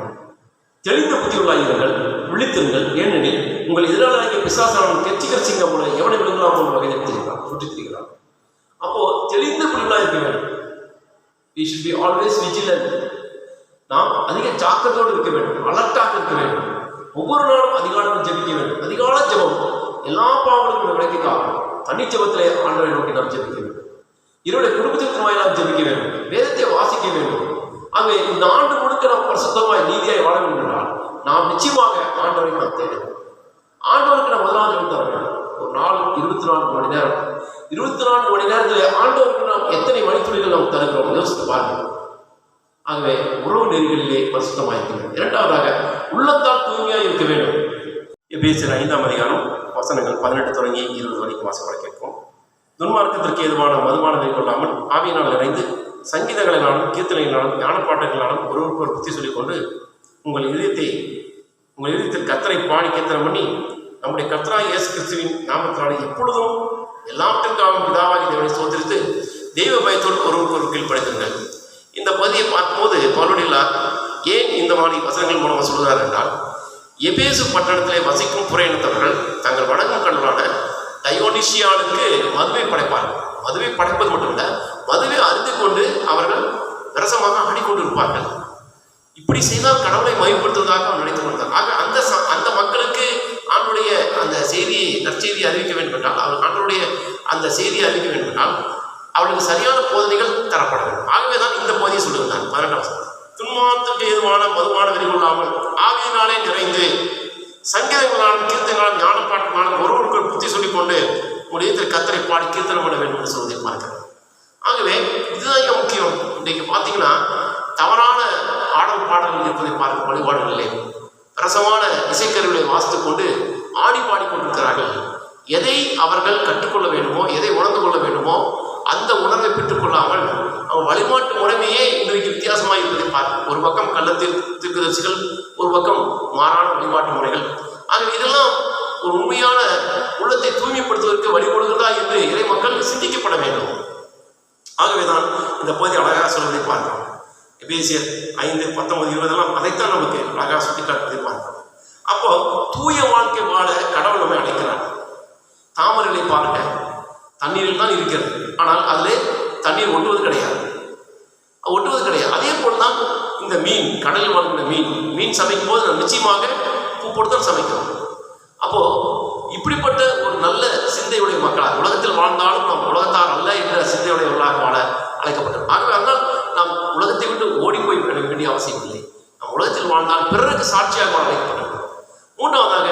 தெளிந்த புத்தியுள்ளாயிருங்கள், விழித்திருங்கள், ஏனெனில் உங்கள் எதிராளிய பிசாசானவன் கெச்சிகர சிங்கம் போல எவனை விழுங்கலாம் போன்ற வகையில் தெரிகிறான் சுற்றித் திரிகிறான். அப்போ தெளிந்த புள்ளிகளாக இருக்க வேண்டும். We should be always vigilant. நாம் அதிக ஜாக்கிரதையோடு இருக்க வேண்டும், அலர்ட்டாக இருக்க வேண்டும். ஒவ்வொரு நாளும் அதிகாரம் ஜெபிக்க வேண்டும். அதிகால ஜெபம் எல்லா பாவங்களுக்கும் விளக்கிக்காகும். தனி ஜெபத்திலே ஆண்டவரை நோக்கி நாம் ஜெபிக்க வேண்டும். இருவருடைய குடும்பத்திற்கு வாயிலாக ஜெபிக்க வேண்டும், வேதத்தை வாசிக்க வேண்டும். ஆகவே இந்த ஆண்டு முழுக்க நாம் பரிசுத்தமாய் நீதியாய் வாழ வேண்டும் என்றால் நாம் நிச்சயமாக ஆண்டவரை நாம் தேடணும். ஆண்டவருக்கு நாம் முதலாவது இடம் தர வேண்டும். ஒரு நாள் 24 மணி நேரம், 24 மணி நேரத்தில் ஆண்டவருக்கு நாம் எத்தனை மணித்துளிகள் நாம் தருகிறோம் யோசித்து பார்க்கணும். ஆகவே உறவு நெறிகளிலே பரிசுத்தமாக இருக்க வேண்டும். 2வதாக உள்ளத்தால் தூய்மையாக இருக்க வேண்டும். எபேசியர் 5ஆம் அதிகாரம் வசனங்கள் 18 தொடங்கி 20 வரைக்கும் வாசிப்பட கேட்கும். துன்மார்க்கத்திற்கு எதுவான மதுபானத்தை கொள்ளாமல் ஆவியினால் நிறைந்து சங்கீதங்களினாலும் கீர்த்தனையினாலும் ஞானப்பாட்டுகளாலும் ஒருவருக்கு ஒரு புத்தி சொல்லிக்கொண்டு உங்கள் இதயத்தில் கர்த்தரை பாடி கீர்த்தனம் பண்ணி நம்முடைய கர்த்தராகிய இயேசு கிறிஸ்துவின் நாமத்தினாலே எப்பொழுதும் எல்லாவற்றிற்காகவும் பிதாவாகி தேவனை ஸ்தோத்திரித்து தெய்வ பயத்தோடு ஒருவருக்கு கீழ்ப்படைத்திருங்கள். இந்த பகுதியை பார்க்கும்போது பவுலடிகளார் ஏன் இந்த மாதிரி வசனங்கள் மூலமாக சொல்கிறார் என்றால் எபேசு பட்டணத்திலே வசிக்கும் புறையினத்தவர்கள் தங்கள் வணங்கும் கடவுளான டயோனிசியாளுக்கு மதுவை படைப்பார்கள். மதுவை படைப்பது மட்டுமல்ல, மதுவை அறிந்து கொண்டு அவர்கள் விரசமாக ஆடிக்கொண்டு இருப்பார்கள். இப்படி செய்தால் கடவுளை மகிமைப்படுத்துவதாக அவர் நினைத்து கொண்டார். ஆக அந்த மக்களுக்கு ஆண்டுடைய அந்த செய்தியை நற்செய்தியை அறிவிக்க வேண்டும் என்றால், அவர் ஆண்டுடைய அந்த செய்தியை அறிவிக்க வேண்டும் என்றால் அவர்களுக்கு சரியான போதனைகள் தரப்பட வேண்டும். ஆகவே தான் இந்த பகுதியை சொல்லுகிறார். 18 துன்மார்க்கத்துக்கு ஏதுவான மதுபான வெறி கொள்ளாமல் ஆவியினாலே நிறைந்து சங்கீதங்களாலும் கீர்த்தனாலும் ஞானப்பாட்டினாலும் ஒருவருக்கு புத்தி சொல்லிக்கொண்டு உடைய கர்த்தரை பாடி கீர்த்தனம் பண்ண வேண்டும் என்று சொல்வதை பார்க்கிறோம். ஆகவே இதுதான் முக்கியம். இன்றைக்கு பார்த்தீங்கன்னா தவறான ஆடல் பாடல்கள் இருப்பதை பார்க்க வழிபாடுகளிலே ரசமான இசைக்கருவிகளை வாசித்துக் கொண்டு ஆடி பாடிக்கொண்டிருக்கிறார்கள். எதை அவர்கள் கற்றுக்கொள்ள வேண்டுமோ, எதை உணர்ந்து கொள்ள வேண்டுமோ அந்த உணர்வை பெற்றுக்கொள்ளாமல் அவன் வழிபாட்டு முறைமையே இன்றைக்கு வித்தியாசமாக இருப்பதை பார்க்க, ஒரு பக்கம் கள்ளத்தில் தீர்க்கதரிசிகள், ஒரு பக்கம் மாறான வழிபாட்டு முறைகள். ஆகவே இதெல்லாம் ஒரு உண்மையான உள்ளத்தை தூய்மைப்படுத்துவதற்கு வழிபடுகிறதா என்று இறை மக்கள் சிந்திக்கப்பட வேண்டும். ஆகவேதான் இந்த பகுதி அழகாக சொல்வதை பார்க்கிறோம். எபேசியர் 5, 19, 20 அதைத்தான் நமக்கு அழகாக சுட்டி காட்டுவதை பார்க்கிறோம். அப்போ தூய வாழ்க்கை வாழ கடவுள் நம்மை அழைக்கிறார். தாமரைகளை பாருங்க, தண்ணீரில் தான் இருக்கிறது, ஆனால் அதில் தண்ணீர் ஒட்டுவது கிடையாது. அதே போல் தான் இந்த மீன், கடலில் வாழ்கிற மீன் சமைக்கும் போது நம்ம நிச்சயமாக பூ போட்டு தான் சமைக்கிறோம். அப்போது இப்படிப்பட்ட ஒரு நல்ல சிந்தையுடைய மக்களாக உலகத்தில் வாழ்ந்தாலும் நாம் உலகத்தார் அல்ல என்ற சிந்தையுடையவர்களாக வாழ அழைக்கப்பட்டோம். ஆகவே அதனால் நாம் உலகத்தை விட்டு ஓடி போய் விட வேண்டிய அவசியம் இல்லை. நாம் உலகத்தில் வாழ்ந்தால் பிறருக்கு சாட்சியாக வாழ அழைக்கப்பட்டோம். 3வதாக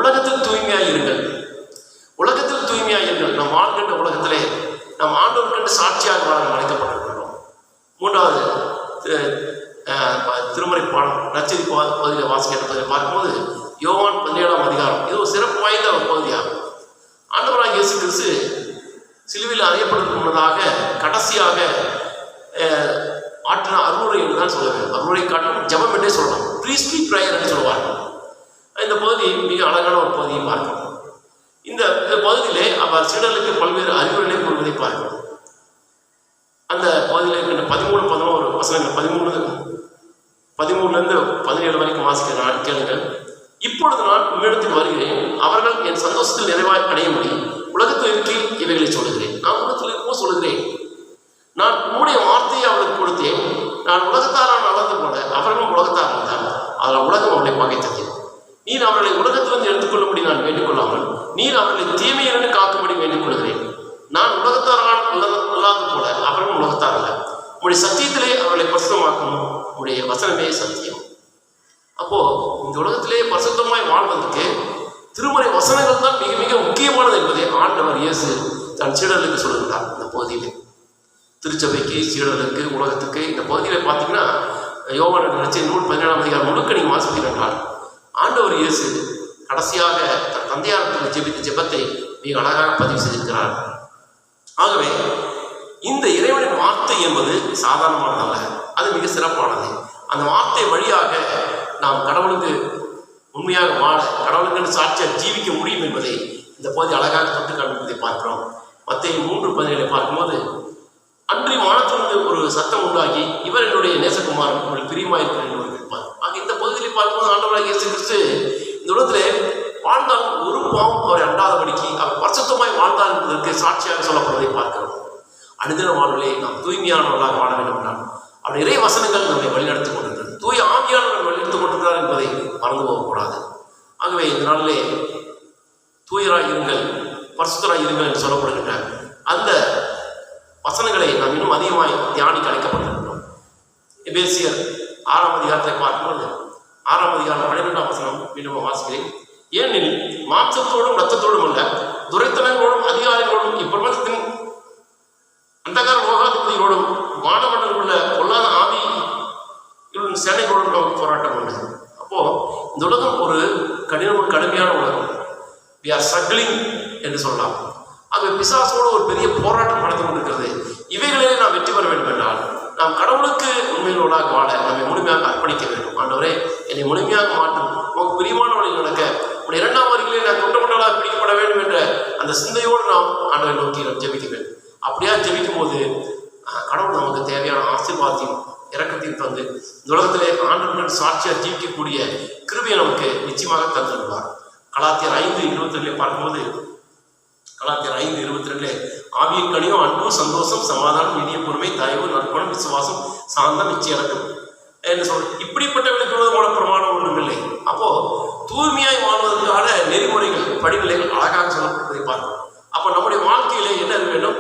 உலகத்தில் தூய்மையாக இருங்கள். உலகத்தில் தூய்மையாக இருங்கள். நாம் வாழ்கின்ற உலகத்திலே நாம் ஆண்டவருக்கென்று சாட்சியாக வாழ அழைக்கப்பட்டிருக்கிறோம். 3வது திருமறை பாடம் நற்செய்தி பகுதியில் வாசிக்கிறதை பார்க்கும்போது யோவான் 17ஆம் அதிகாரம் இது ஒரு சிறப்பு வாய்ந்த ஒரு பகுதியாகும். ஆண்டவராகிய இயேசு கிறிஸ்து சிலுவையில் அறையப்படுவதற்கு முன்னதாக கடைசியாக ஆற்றின அருளுரை என்று தான் சொல்ல வேண்டும். அருளுரை காட்டும் ஜபம் என்றே சொல்லலாம். ப்ரீஸ்ட்லி ப்ரேயர் என்று சொல்லுவார்கள். இந்த பகுதி மிக அழகான ஒரு பகுதியை பார்க்கிறோம். இந்த பகுதியிலே அவர் சீடர்களுக்கு பல்வேறு அறிவுரைகளை கூறுவதை பார்க்கிறோம். அந்த பகுதியில் இருக்கின்ற 13-11 வசனங்கள் 13-17 வரைக்கும் வாசிக்க கேளுங்கள். இப்பொழுது நான் உம்மிடத்தில் வருகிறேன். அவர்கள் என் சந்தோஷத்தில் நிறைவாய் அடையும்படி உலகத்திற்கு இவைகளை சொல்லுகிறேன். நான் உலகத்தில் இருக்கும்போது சொல்லுகிறேன். நான் உம்முடைய வார்த்தையை அவர்களுக்கு கொடுத்தேன். நான் உலகத்தாரால் நடந்து போல அவர்களும் உலகத்தார் வந்தார். அதில் உலகம் அவர்களை பகைத்தது. நீர் அவர்களை உலகத்திலிருந்து எடுத்துக்கொள்ளும்படி நான் வேண்டிக் கொள்ளாமல் நீர் அவர்களை தீமையிலிருந்து காக்கும்படி வேண்டிக் கொள்கிறேன். நான் உலகத்தாரால் இல்லாது போல அவர்களும் உலகத்தார் அல்ல. உங்களுடைய சத்தியத்திலே அவர்களை பரிசுத்தமாக்கும். உங்களுடைய வசனமே சத்தியம். அப்போ இந்த உலகத்திலே பரிசுத்தமாய் வாழ்வதற்கு திருமறை வசனங்கள் தான் மிக மிக முக்கியமானது என்பதை ஆண்டவர் இயேசு தன் சீடர்களுக்கு சொல்லுகிறார். இந்த பகுதியிலே திருச்சபைக்கு, சீடர்களுக்கு, உலகத்துக்கு இந்த பகுதியில் பார்த்தீங்கன்னா யோவான் நற்செய்தி நூல் 17ஆம் அதிகாரம் முழுக்க நீங்கள் வாசிப்பீர்கள். ஆண்டவர் இயேசு கடைசியாக தன் தந்தையாரத்தில் ஜெபித்த ஜெபத்தை மிக அழகாக பதிவு செய்திருக்கிறார். ஆகவே இந்த இறைவனின் வார்த்தை என்பது சாதாரணமானதல்ல, அது மிக சிறப்பானது. அந்த வார்த்தை வழியாக நாம் கடவுளுக்கு உண்மையாக வாழ, கடவுளுக்கு சாட்சியாக ஜீவிக்க முடியும் என்பதை இந்த பகுதி அழகாக தொட்டு காண்பிப்பதை பார்க்கிறோம். மத்தேயு 3:17 பார்க்கும்போது, அன்றி வானத்திலிருந்து ஒரு சத்தம் உண்டாகி, இவர் என்னுடைய நேசகுமாரன், உங்களுக்கு பிரியமாயிருக்கிறார் என்று இருப்பார். ஆக இந்த பகுதியில் பார்க்கும்போது ஆண்டவராக இயேசு கிறிஸ்து இந்த உலகத்திலே வாழ்ந்தால் ஒரு பாவம் அவரை அண்டாதபடிக்கு அவர் பரிசுத்தமாய் வாழ்ந்தார் என்பதற்கு சாட்சியாக சொல்லப்படுவதை பார்க்கிறோம். அனுதின வாழ்விலே நாம் தூய்மையானவர்களாக வாழ வேண்டும் என்றால் அவருடைய இறை வசனங்கள் நம்மை வழிநடத்திக் கொண்டிருக்கிறது. தூய ஆவியானவர் வழிநடத்திக் கொண்டிருக்கிறார் என்பதை மறந்து போகக்கூடாது. ஆகவே இந்த நாளிலே தூயராய் இருங்கள், பரிசுத்தராய் இருங்கள் என்று சொல்லப்படுகின்ற அந்த வசனங்களை நாம் இன்னும் அதிகமாய் தியானிக்க அழைக்கப்பட்டிருக்கிறோம். எபேசியர் 6ஆம் அதிகாரத்தை பார்க்கும்போது 6ஆம் அதிகாரம் 12ஆம் வசனம் மீண்டும் வாசிக்கிறேன். ஏனெனில் மாம்சத்தோடும் இரத்தத்தோடும் அல்ல, துரைத்தனங்களோடும் அதிகாரிகளோடும் இப்பிரபஞ்சத்தின் அந்தகார லோகாதிபதிகளோடும் வானமண்டலம் உள்ள பொல்லாத ஆவி சேனைகளோடும் நமக்கு போராட்டம் உண்டு. அப்போ இந்த உலகம் ஒரு கடுமையான உலகம். we are struggling என்று சொல்லலாம். ஆகவே பிசாசோடு ஒரு பெரிய போராட்டம் நடந்து கொண்டிருக்கிறது. இவைகளிலே நாம் வெற்றி பெற வேண்டும் என்றால் நாம் கடவுளுக்கு உண்மையிலோடாக வாழ நம்மை முழுமையாக அர்ப்பணிக்க வேண்டும். ஆண்டவரே, என்னை முழுமையாக மாற்றும், உங்களுக்கு பிரியமான வழியில் நடக்க, உடைய 2ஆம் வருகையிலே நான் தொட்டமட்டலாக பிடிக்கப்பட வேண்டும் என்ற அந்த சிந்தையோடு நாம் ஆண்டவரை நோக்கி நாம் ஜெபிக்க வேண்டும். அப்படியா ஜெபிக்கும் போது கடவுள் நமக்கு தேவையான ஆசீர்வாதத்தையும் இரக்கத்தையும் தந்து இந்த உலகத்திலே ஆண்டவர்கள் சாட்சியாக ஜீவிக்கக்கூடிய கிருபையை நமக்கு நிச்சயமாக தந்துள்ளார். கலாத்தியர் 5:22 பார்க்கும்போது, கலாத்தியர் 5:22 ஆவியின் கனியும் அன்பு, சந்தோஷம், சமாதானம், இனிய பொறுமை, தயவு, நற்குணம், விசுவாசம், சாந்தம், இச்சையடக்கம் என்று இப்படிப்பட்டவர்களுக்கு விரோதமான பிரமாணம் ஒன்றும் இல்லை. அப்போ தூய்மையாய் வாழ்வதற்கான நெறிமுறைகள், படிநிலைகள் அழகாக சொல்லப்படுவதை பார்க்கிறோம். அப்போ நம்முடைய வாழ்க்கையிலே என்ன இருக்க வேண்டும்?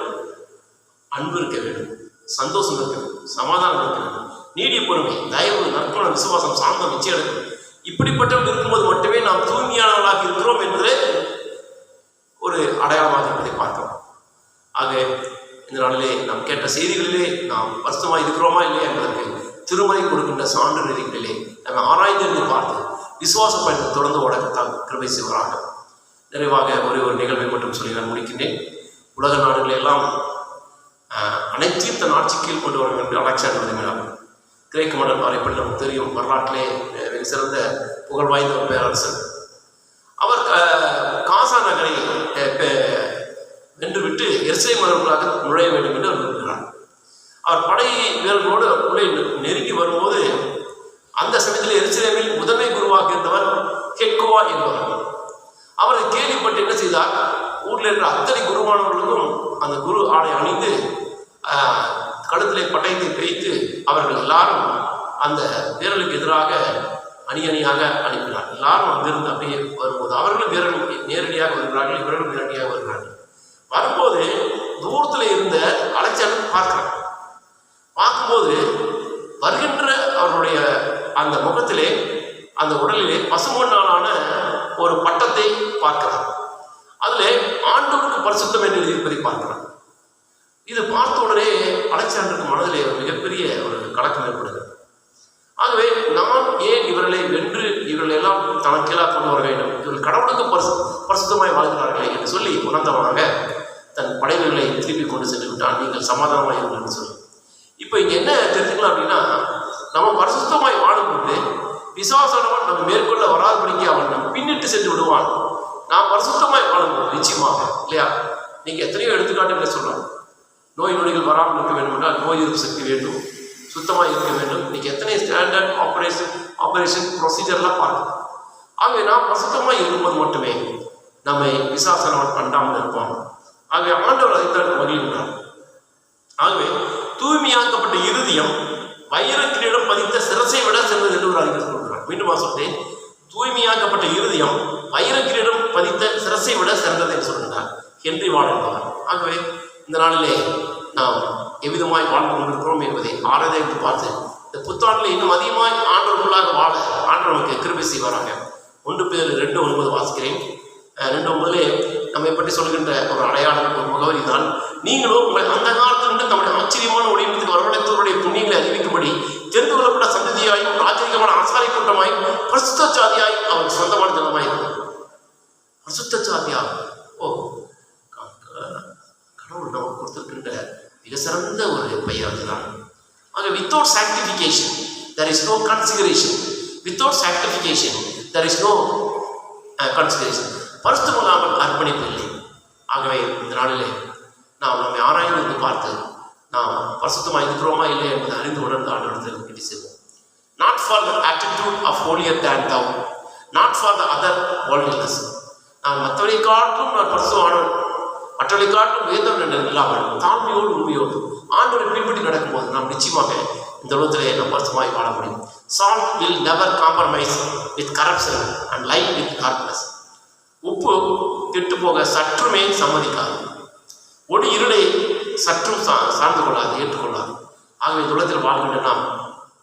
அன்பு இருக்க வேண்டும், சந்தோஷம் இருக்க வேண்டும், சமாதானம் இருக்க வேண்டும், நீடிய பொறுமை, தயவு, நற்குணம், விசுவாசம், சாந்தம், இச்சையடக்கம். இப்படிப்பட்டவர்கள் இருக்கும்போது மட்டுமே நாம் தூய்மையானவர்களாக இருக்கிறோம் என்பதே ஒரு அடையாளமாக இருப்பதை பார்க்கிறோம். ஆக இந்த நாளிலே நாம் கேட்ட செய்திகளிலே நாம் பரிசுத்தமாக இருக்கிறோமா இல்லையா என்பதற்கு திருமறை கொடுக்கின்ற சான்று நெறிகளிலே நம்ம ஆராய்ந்து பார்த்து விசுவாச பயணத்தை தொடர்ந்து ஓடத்தான் கிருபை செய்வராக. நிறைவாக ஒரே ஒரு நிகழ்வை மட்டும் சொல்லி நான் முடிக்கின்றேன். உலக நாடுகளெல்லாம் அனைத்தையும் தன் ஆட்சி கீழ் கொண்டு வரும் என்று அலெக்சாண்டர் மேலாகும் கிரேக்க மன்னர் வரைப்படி நமக்கு தெரியும். வரலாற்றிலே மிக சிறந்த புகழ் வாய்ந்த ஒரு பேரரசர். அவர் காசா நகரை வென்றுவிட்டு எருசலேம் நகருக்குள்ளாக நுழைய வேண்டும் என்று அவர் விரும்புகிறார். அவர் படை வீரர்களோடு உள்ளே நெருங்கி வரும்போது அந்த சமயத்தில் எருசலேமில் முதன்மை குருவாக இருந்தவர் கெக்கோவா என்பவர். அவரை கேள்விப்பட்டு என்ன செய்தார்? ஊரில் இருக்கிற அத்தனை குருவானவர்களுக்கும் அந்த குரு ஆடை அணிந்து கழுத்திலே பட்டயத்தை வைத்து அவர்கள் எல்லாரும் அந்த வீரர்களுக்கு எதிராக அணியணியாக அனுப்பினார். எல்லாரும் அங்கிருந்து அப்படியே வரும்போது அவர்களும் வீரர்கள் நேரடியாக வருகிறார்கள், இவர்களும் நேரடியாக வருகிறார்கள். வரும்போது தூரத்தில் இருந்த அலெக்சாண்டர் பார்க்கிறார். பார்க்கும்போது வருகின்ற அவருடைய அந்த முகத்திலே, அந்த உடலிலே பசுமண்ணாலான ஒரு பட்டத்தை பார்க்கிறார். அதில் ஆண்டவருக்கு பரிசுத்தம் என்று இருப்பதை பார்க்கிறார். இது பார்த்த உடனே அலெக்சாண்டருக்கு மனதிலே ஒரு மிகப்பெரிய ஒரு கலக்கம் ஏற்படுகிறது. ஆகவே நான் ஏன் இவர்களை வென்று இவர்கள் எல்லாம் தனக்கெல்லாம் கொண்டு வர வேண்டும், இவர்கள் கடவுளுக்கு பரிசுத்தமாய் வாழ்கிறார்களே என்று சொல்லி உணர்ந்தவனாக தன் படைவர்களை திருப்பி கொண்டு சென்று விட்டான். நீங்கள் சமாதானமாக இருங்கள் என்று சொல்லி இப்போ இங்கே என்ன தெரிஞ்சுக்கலாம் அப்படின்னா, நம்ம பரிசுத்தமாய் வாழும்போது பிசாசானவன் நம்ம மேற்கொள்ள வராதபடிக்கு அவன் நம்ம பின்னிட்டு சென்று விடுவான். நான் பரிசுத்தமாய் வாழும்போது நிச்சயமாக இல்லையா, நீங்கள் எத்தனையோ எடுத்துக்காட்டுகளை சொல்லலாம். நோய் நொடிகள் வராமல் இருக்க வேண்டும் என்றால் நோய் எதிர்ப்பு சக்தி வேண்டும், சுத்தமாக இருக்க வேண்டும். இன்னைக்கு எத்தனை ஸ்டாண்டர்ட் ஆப்ரேஷன் ப்ரொசீஜர்லாம் பார்க்கணும். ஆகவே நாம் பரிசுத்தமாக இருக்கும்போது மட்டுமே நம்மை பிசாசானவன் பண்ணாமல் இருப்பான். ஆகவே ஆண்டவர் அதைத்தான் மகிழ்கிறார். ஆகவே தூய்மையாக்கப்பட்ட இருதயம் வைரக்கிரீடம் பதித்த சிரசை விட சிறந்தது என்று ஒரு அறிஞர் சொல்கிறார். மீண்டும் சொல்றேன், தூய்மையாக்கப்பட்ட இருதயம் வைரக்கிரீடம் பதித்த சிரசை விட சிறந்தது என்று சொல்கிறார் ஹென்றி வாழ்ந்தவர். ஆகவே இந்த நாளிலே நாம் எவ்விதமாய் வாழ்ந்து கொண்டிருக்கிறோம் என்பதை ஆராய்ந்து பார்த்து இந்த புத்தாண்டில் இன்னும் அதிகமாய் ஆண்டவர்களாக வாழ ஆண்டவர் நமக்கு கிருபை செய்வாராக. 1 பேர் 2:9 வாசிக்கிறேன். 2:9 நம்மை பற்றி சொல்கின்ற ஒரு அடையாளம், ஒரு முகவரி தான், நீங்களும் உங்கள் அந்த காலத்திலிருந்து நம்முடைய ஆச்சரியமான ஒளியினத்துக்கு வரவழைத்தவருடைய புண்ணியங்களை அறிவிக்கும்படி தெரிந்து கொள்ளப்பட்ட சந்ததியாயும் ராஜரிகமான ஆசாரி கூட்டமாயும் பரிசுத்த சாதியாயும் அவர் சொந்தமான ஜனமாய் இருக்கும். பரிசுத்த சாதியா, கடவுள் நமக்கு கொடுத்திருக்கின்ற மிக சிறந்த ஒரு பெயர் அதுதான். ஆக without சாக்டிஃபிகேஷன் there is no consideration. Without sanctification there is no consideration. பரிசுத்தம் இல்லாமல் அர்ப்பணிப்பு இல்லை. ஆகவே இந்த நாளிலே நாம் நம்மை ஆராய்ந்து பார்த்து நாம் பரிசுத்தமாக இருக்கிறோமா இல்லை என்பதை அறிந்து உணர்ந்து ஆண்டவரிடத்தில் கிட்டி செல்வோம். Not for the attitude of holier than thou, not for the other worldliness. நான் மற்றவரை காட்டும் நான் பரிசுத்தமானவன், மற்றவரை காட்டும் வேதம் என்று இல்லாமல் தாழ்மையோடு உண்மையோடு ஆண்டவரை பின்பற்றி நடக்கும்போது நாம் நிச்சயமாக இந்த உலகத்திலே நாம் பரிசுத்தமாய் வாழ முடியும். Salt will never compromise with corruption and light with darkness. உப்பு கெட்டு போக சற்றுமே சம்மதிக்காது, ஒளி இருளை சற்றும் சார்ந்து கொள்ளாது, ஏற்றுக்கொள்ளாது. ஆகவே இந்த உலகத்தில் வாழ்கின்ற நாம்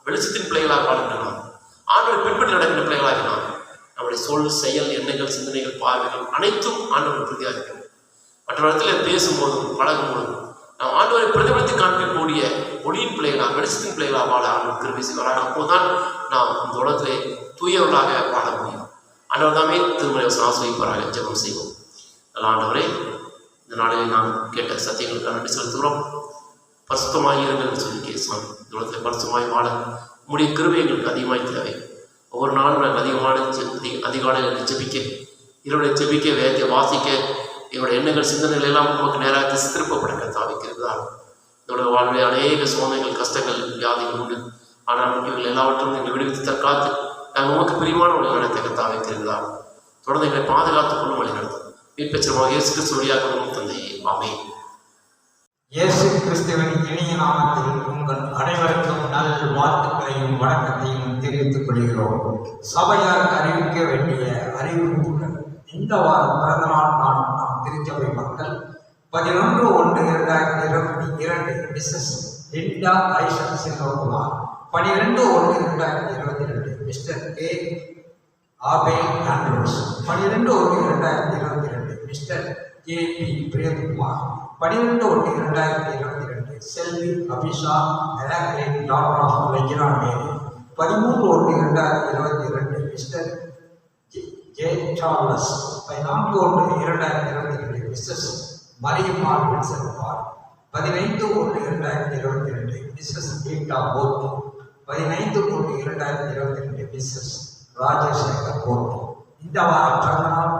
வெளிச்சத்தின் பிள்ளைகளாக வாழ்கின்ற நாம் ஆண்டவரை பின்பற்றி நடக்கின்ற பிள்ளைகளாக நாம் நம்முடைய சொல், செயல், எண்ணங்கள், சிந்தனைகள், பார்வைகள் அனைத்தும் ஆண்டவர் பிரதியாக இருக்கிறோம். மற்ற இடத்துல பேசும்போதும் பழகும்போதும் நாம் ஆண்டவரை பிரதிபலித்து காண்பிக்கக்கூடிய ஒளியின் பிள்ளைகளாக, வெளிச்சத்தின் பிள்ளைகளாக வாழ ஆண்டவர் கிருபை செய்வாராக. அப்போதுதான் நாம் இந்த உலகத்திலே தூயவர்களாக வாழ முடியும். ஆண்டவர் தாமே திருமலை ஆசிரியப்பாராக. ஜெபம் செய்வோம். நல்ல ஆண்டவரே, இந்த நாளிலே நாம் கேட்ட சத்தியங்களுக்கு நன்றி செலுத்துகிறோம். பரிசுத்தமாய் இருங்கள் என்று சொல்லி கேட்கலாம். இந்த உலகத்தில் பரிசுத்தமாய் வாழ முடிய கிருபை எங்களுக்கு அதிகமாய் தேவை. ஒவ்வொரு நாளும் நாங்கள் அதிகாலையில் ஜெபிக்க, இரவுடைய ஜெபிக்க, வேதத்தை வாசிக்க, எங்களுடைய எண்ணங்கள், சிந்தனைகள் எல்லாம் நமக்கு நேராக சித்திரப்பட தாவிக்கிறதால் இதோட வாழ்வில் அநேக சோதனைகள், கஷ்டங்கள், வியாதிகள் உண்டு. ஆனால் இவர்கள் எல்லாவற்றும் எங்களை விடுவித்து தற்காத்து நாங்கள் உமக்கு பிரியமான வழி நடத்த தாவிக்கிறதால் தொடர்ந்து எங்களை பாதுகாத்துக் கொள்ளும் வழி நடத்தும். மீட்பெற்றமாக இயேசு கிறிஸ்து வழியாக தந்தையே, ஆமென். இயேசு கிறிஸ்துவின் இனிய நாமத்தில் உங்கள் அனைவருக்கும் நல் வாழ்த்துக்களையும் வணக்கத்தையும் தெரிவித்துக் கொள்கிறோம். சபையார் அறிவிக்க வேண்டிய அறிவிப்புகள். இந்த வாரம் பிறந்த நாள் நாம் திருச்சபை மக்கள் 11/1/2022 மிஸ்ஸஸ் லிண்டா ஐசன் Selvakumar, 12/1/2022 Mr K Abel Andrews, 12/1/2022 Mr K P Priyakumar, 12/1/2022 செல்வி அபிஷா மெலாக்ரேன் daughter of Regina Mary, 13/1/2022 Mr J Charles, 14/1/2022 Mrs Mariyammal வின்சென்ட்மார், 15/1/2022 மிஸ்ஸஸ் பீட்டா போர்டி, 15/1/2022 மிஸ்ஸஸ் ராஜசேகர் போர்டி. இந்த வாரம் பிறந்தநாள்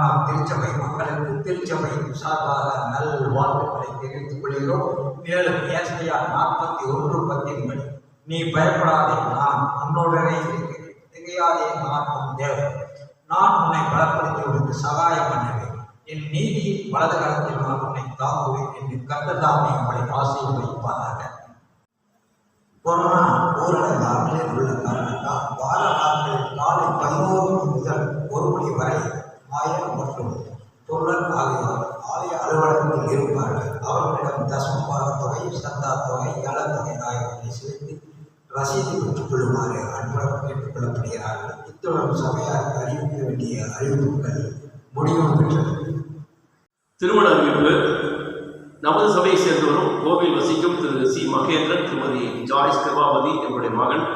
நாம் திருச்சபை மக்களுக்கு திருச்சபையின் சார்பாக நல் வாழ்த்துக்களை தெரிவித்துக் கொள்கிறோம். மேலும் ஏசாயா 41:10 படி, நீ பயப்படாதே, நான் உன்னுடனே இருக்கிறேன், திகையாதே, நான் உன் தேவன், நான் உன்னை பலப்படுத்தி உனக்கு சகாயம் பண்ணுவேன், என் நீதி வலது கரத்தில் நான் உன்னை தாங்குவேன் என்று கர்த்தர் தாமே உங்களை ஆசீர்வதிப்பாராக. கொரோனா ஊரடங்கு அமலில் உள்ள காரணத்தால் வார நாட்களில் காலை 11 முதல் 1 மணி வரை ஆயர் மற்றும் பொருள் ஆகியோர் ஆலய அலுவலகத்தில் இருப்பார்கள். அவர்களிடம் தசமபாக தொகை, சந்தா தொகை, ஏலத்தொகை ஆகியவற்றை செலுத்தி ரசீது பெற்றுக் கொள்ளுமாறு அன்புடன் கேட்டுக் கொள்ளப்படுகிறார்கள். இத்துடன் சபையாருக்கு அறிவிக்க வேண்டிய அறிவிப்புகள் முடிவும் பெற்றது. திருமண அறிவிப்பு. நமது சபையை சேர்ந்தவரும் கோவில் வசிக்கும் திரு சி மகேந்திரன், திருமதி ஜாய்ஸ் கிருபாவதி என்புடைய மகன்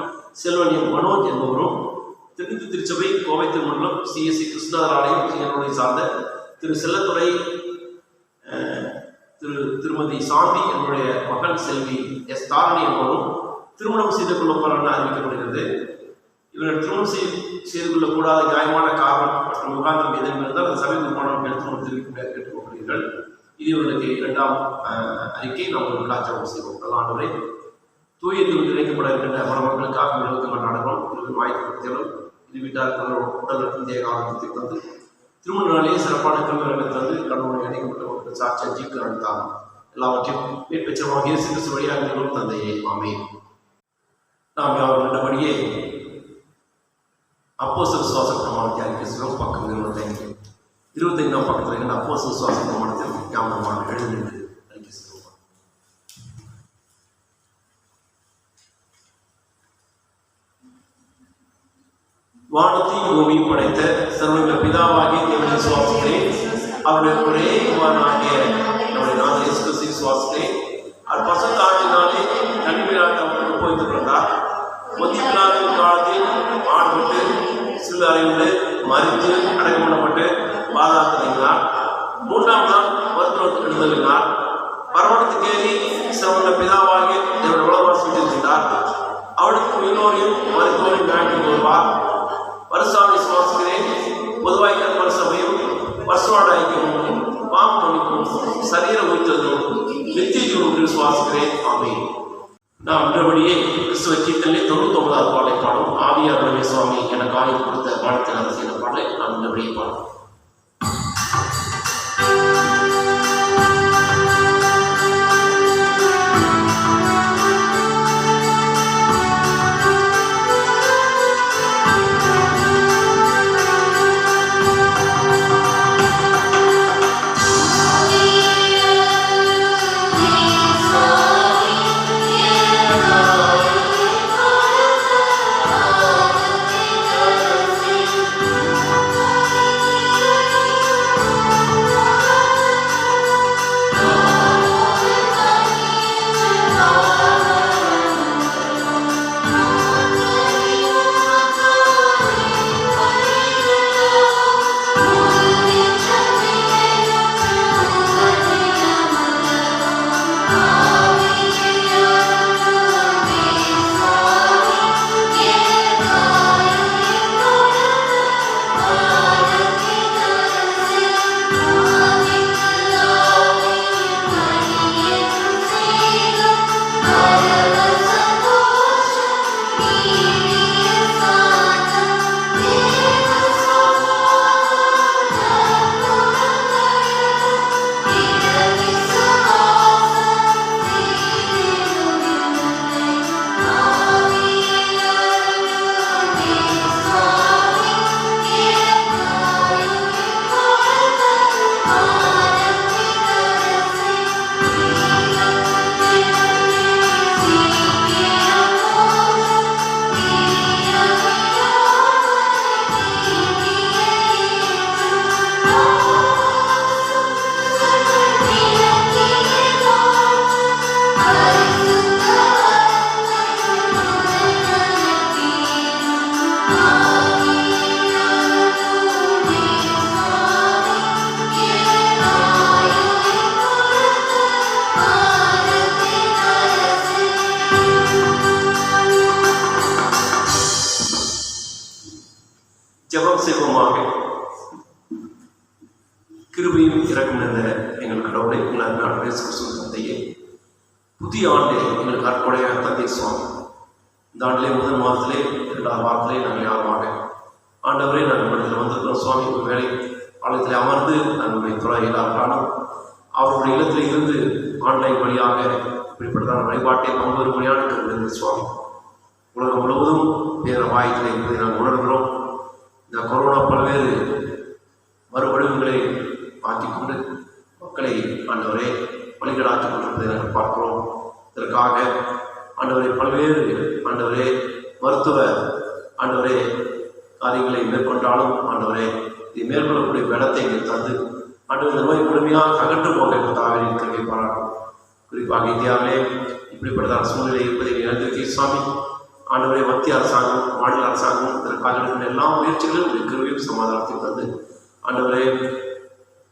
செல்வன் எம் மனோஜ் என்பவரும், திருச்சி திருச்சபை கோவை திருமண்டலம் சிஎஸ்சி கிருஷ்ணர் ஆலயம் என்னுடைய சார்ந்த திரு செல்லத்துறை திருமதி சாந்தி என்னுடைய மகள் செல்வி எஸ் தாரணி என்பவரும் திருமணம் செய்து கொள்ளப்போறான்னு அறிவிக்கப்படுகிறது. இவர்கள் திருமணம் செய்து கொள்ளக்கூடாத நியாயமான காரணம் மற்றும் முகாந்திரம் எதுவும் இருந்தால் அந்த சபை நிர்மாணம் எடுத்து தெரிவிக்க கேட்டுக்கொள்கிறீர்கள். இது இவர்களுக்கு 2ஆம் அறிக்கை. நாம் ஒரு காட்சி செய்வோம். ஆண்டவரை தூய திருவிழா இணைக்கப்பட இருக்கின்ற மணமக்களுக்காக நிறுவனத்தை கொண்டாடுகிறோம். இவர்கள் வாய்ப்பு இது வீட்டார்கள் உடலுக்கும் தேக ஆரோக்கியத்தை தந்து திருமண நாளிலே சிறப்பான கல்வி தந்து கடவுளை இணைக்கப்பட்ட சாட்சி ஜீக்கு அளித்தார். எல்லாவற்றையும் மேற்பெற்றமாக இயேசு கிறிஸ்து வழியாக நிறுவனம் தந்தையே ஆமென். நாம் யாரும் கண்டபடியே அப்போஸ்தலர் விசுவாச பிரமாணத்தை அறிக்கை பக்கம் 25ஆம் பக்கத்தில் இருக்கின்ற அப்போஸ்தலர் விசுவாச பிரமாணத்தில் ஞாபகமாக எழுதிட்டு அறிக்கை செய்வோம். வானத்தையும் பூமியும் படைத்த சர்வங்க பிதாவாகிய தேவனை விசுவாசிக்கிறேன். அவருடைய ஒரே குமாரனாகிய நம்முடைய நாத இயேசு கிறிஸ்துவை விசுவாசிக்கிறேன். அவர் பரிசுத்த ஆவியினாலே கன்னிமையாக தமக்கு ஒப்புவித்துக் கொண்டார். பொந்திய பிலாத்தின் காலத்தில் ஆட்பட்டு சிலுவை அறையுண்டு மரித்து அடக்கம் பண்ணப்பட்டு பாதாளத்தினார். 3ஆம் நாள் மருத்துவத்தில் எழுந்தள்ளினார். பரமணத்துக்கு ஏறி சர்வங்க பிதாவாகிய தேவனுடைய உலகவாசி சென்றார். அவளுக்கு உயிரோரையும் மருத்துவரையும் நாட்டி வருவார். பரிசுத்த விசுவாசிக்கிறேன். பொதுவாய்க்கிற பரிசபையும் பரிசுத்த ஐக்கியமும் பாவ மன்னிப்பும் சரீர உயிர்த்தலும் நித்திய ஜீவனும் விசுவாசிக்கிறேன். ஆமென். நாம் இன்றபடியே கிறிஸ்துவ கீர்த்தனை 99வது பாடலை பாடும். ஆவியார் சுவாமி எனக்கு ஆயுள் கொடுத்த பாடத்தில் அரசியல் பாடலை நாம் இன்றபடியே பாடும். ஜெபம் செய்வோமாக. கிருபையும் இறக்கம் நிறைந்த எங்கள் கடவுளை உங்கள் தந்தையே, புதிய ஆண்டை எங்களுக்கு அற்புடைய தந்தை சுவாமி, இந்த ஆண்டிலே முதல் மாதத்திலே 2ஆம் வாரத்திலே நாங்கள் யாருமாக ஆண்டவரே நாங்கள் படத்தில் வந்திருக்கிறோம் சுவாமி. ஒரு வேலை ஆலயத்தில் அமர்ந்து நம்முடைய துறை இல்லாட்டாலும் அவருடைய இல்லத்தில் இருந்து ஆன்லைன் வழியாக இப்படிப்பட்டதான வழிபாட்டை பல்வேறு மொழியான கருது சுவாமி. உலகம் முழுவதும் வேறு வாய்ப்பில் இருப்பதை நாங்கள் உணர்கிறோம். இந்த கொரோனா பல்வேறு மறுவடிவுகளை ஆக்கிக்கொண்டு மக்களை ஆண்டவரே வழிகளாக்கிக் கொண்டிருப்பதை நாங்கள் பார்க்கிறோம். இதற்காக ஆண்டவரை பல்வேறு ஆண்டவரே மருத்துவ ஆண்டவரே காரியங்களை மேற்கொண்டாலும் ஆண்டவரே இதை மேற்கொள்ளக்கூடிய பலத்தை எங்கள் தந்து ஆண்டவர் இந்த நோய் முழுமையாக அகற்று போக தாவின் கருவை பாராட்டும். குறிப்பாக இந்தியாவிலே இப்படிப்பட்டதான சூழ்நிலை இருப்பதை இழந்திருக்கே சுவாமி. ஆண்டவரே மத்திய அரசாங்கம் மாநில அரசாங்கம் இதற்காக எல்லா முயற்சிகளும் கருவையும் சமாதானத்தையும் தந்து ஆண்டவரே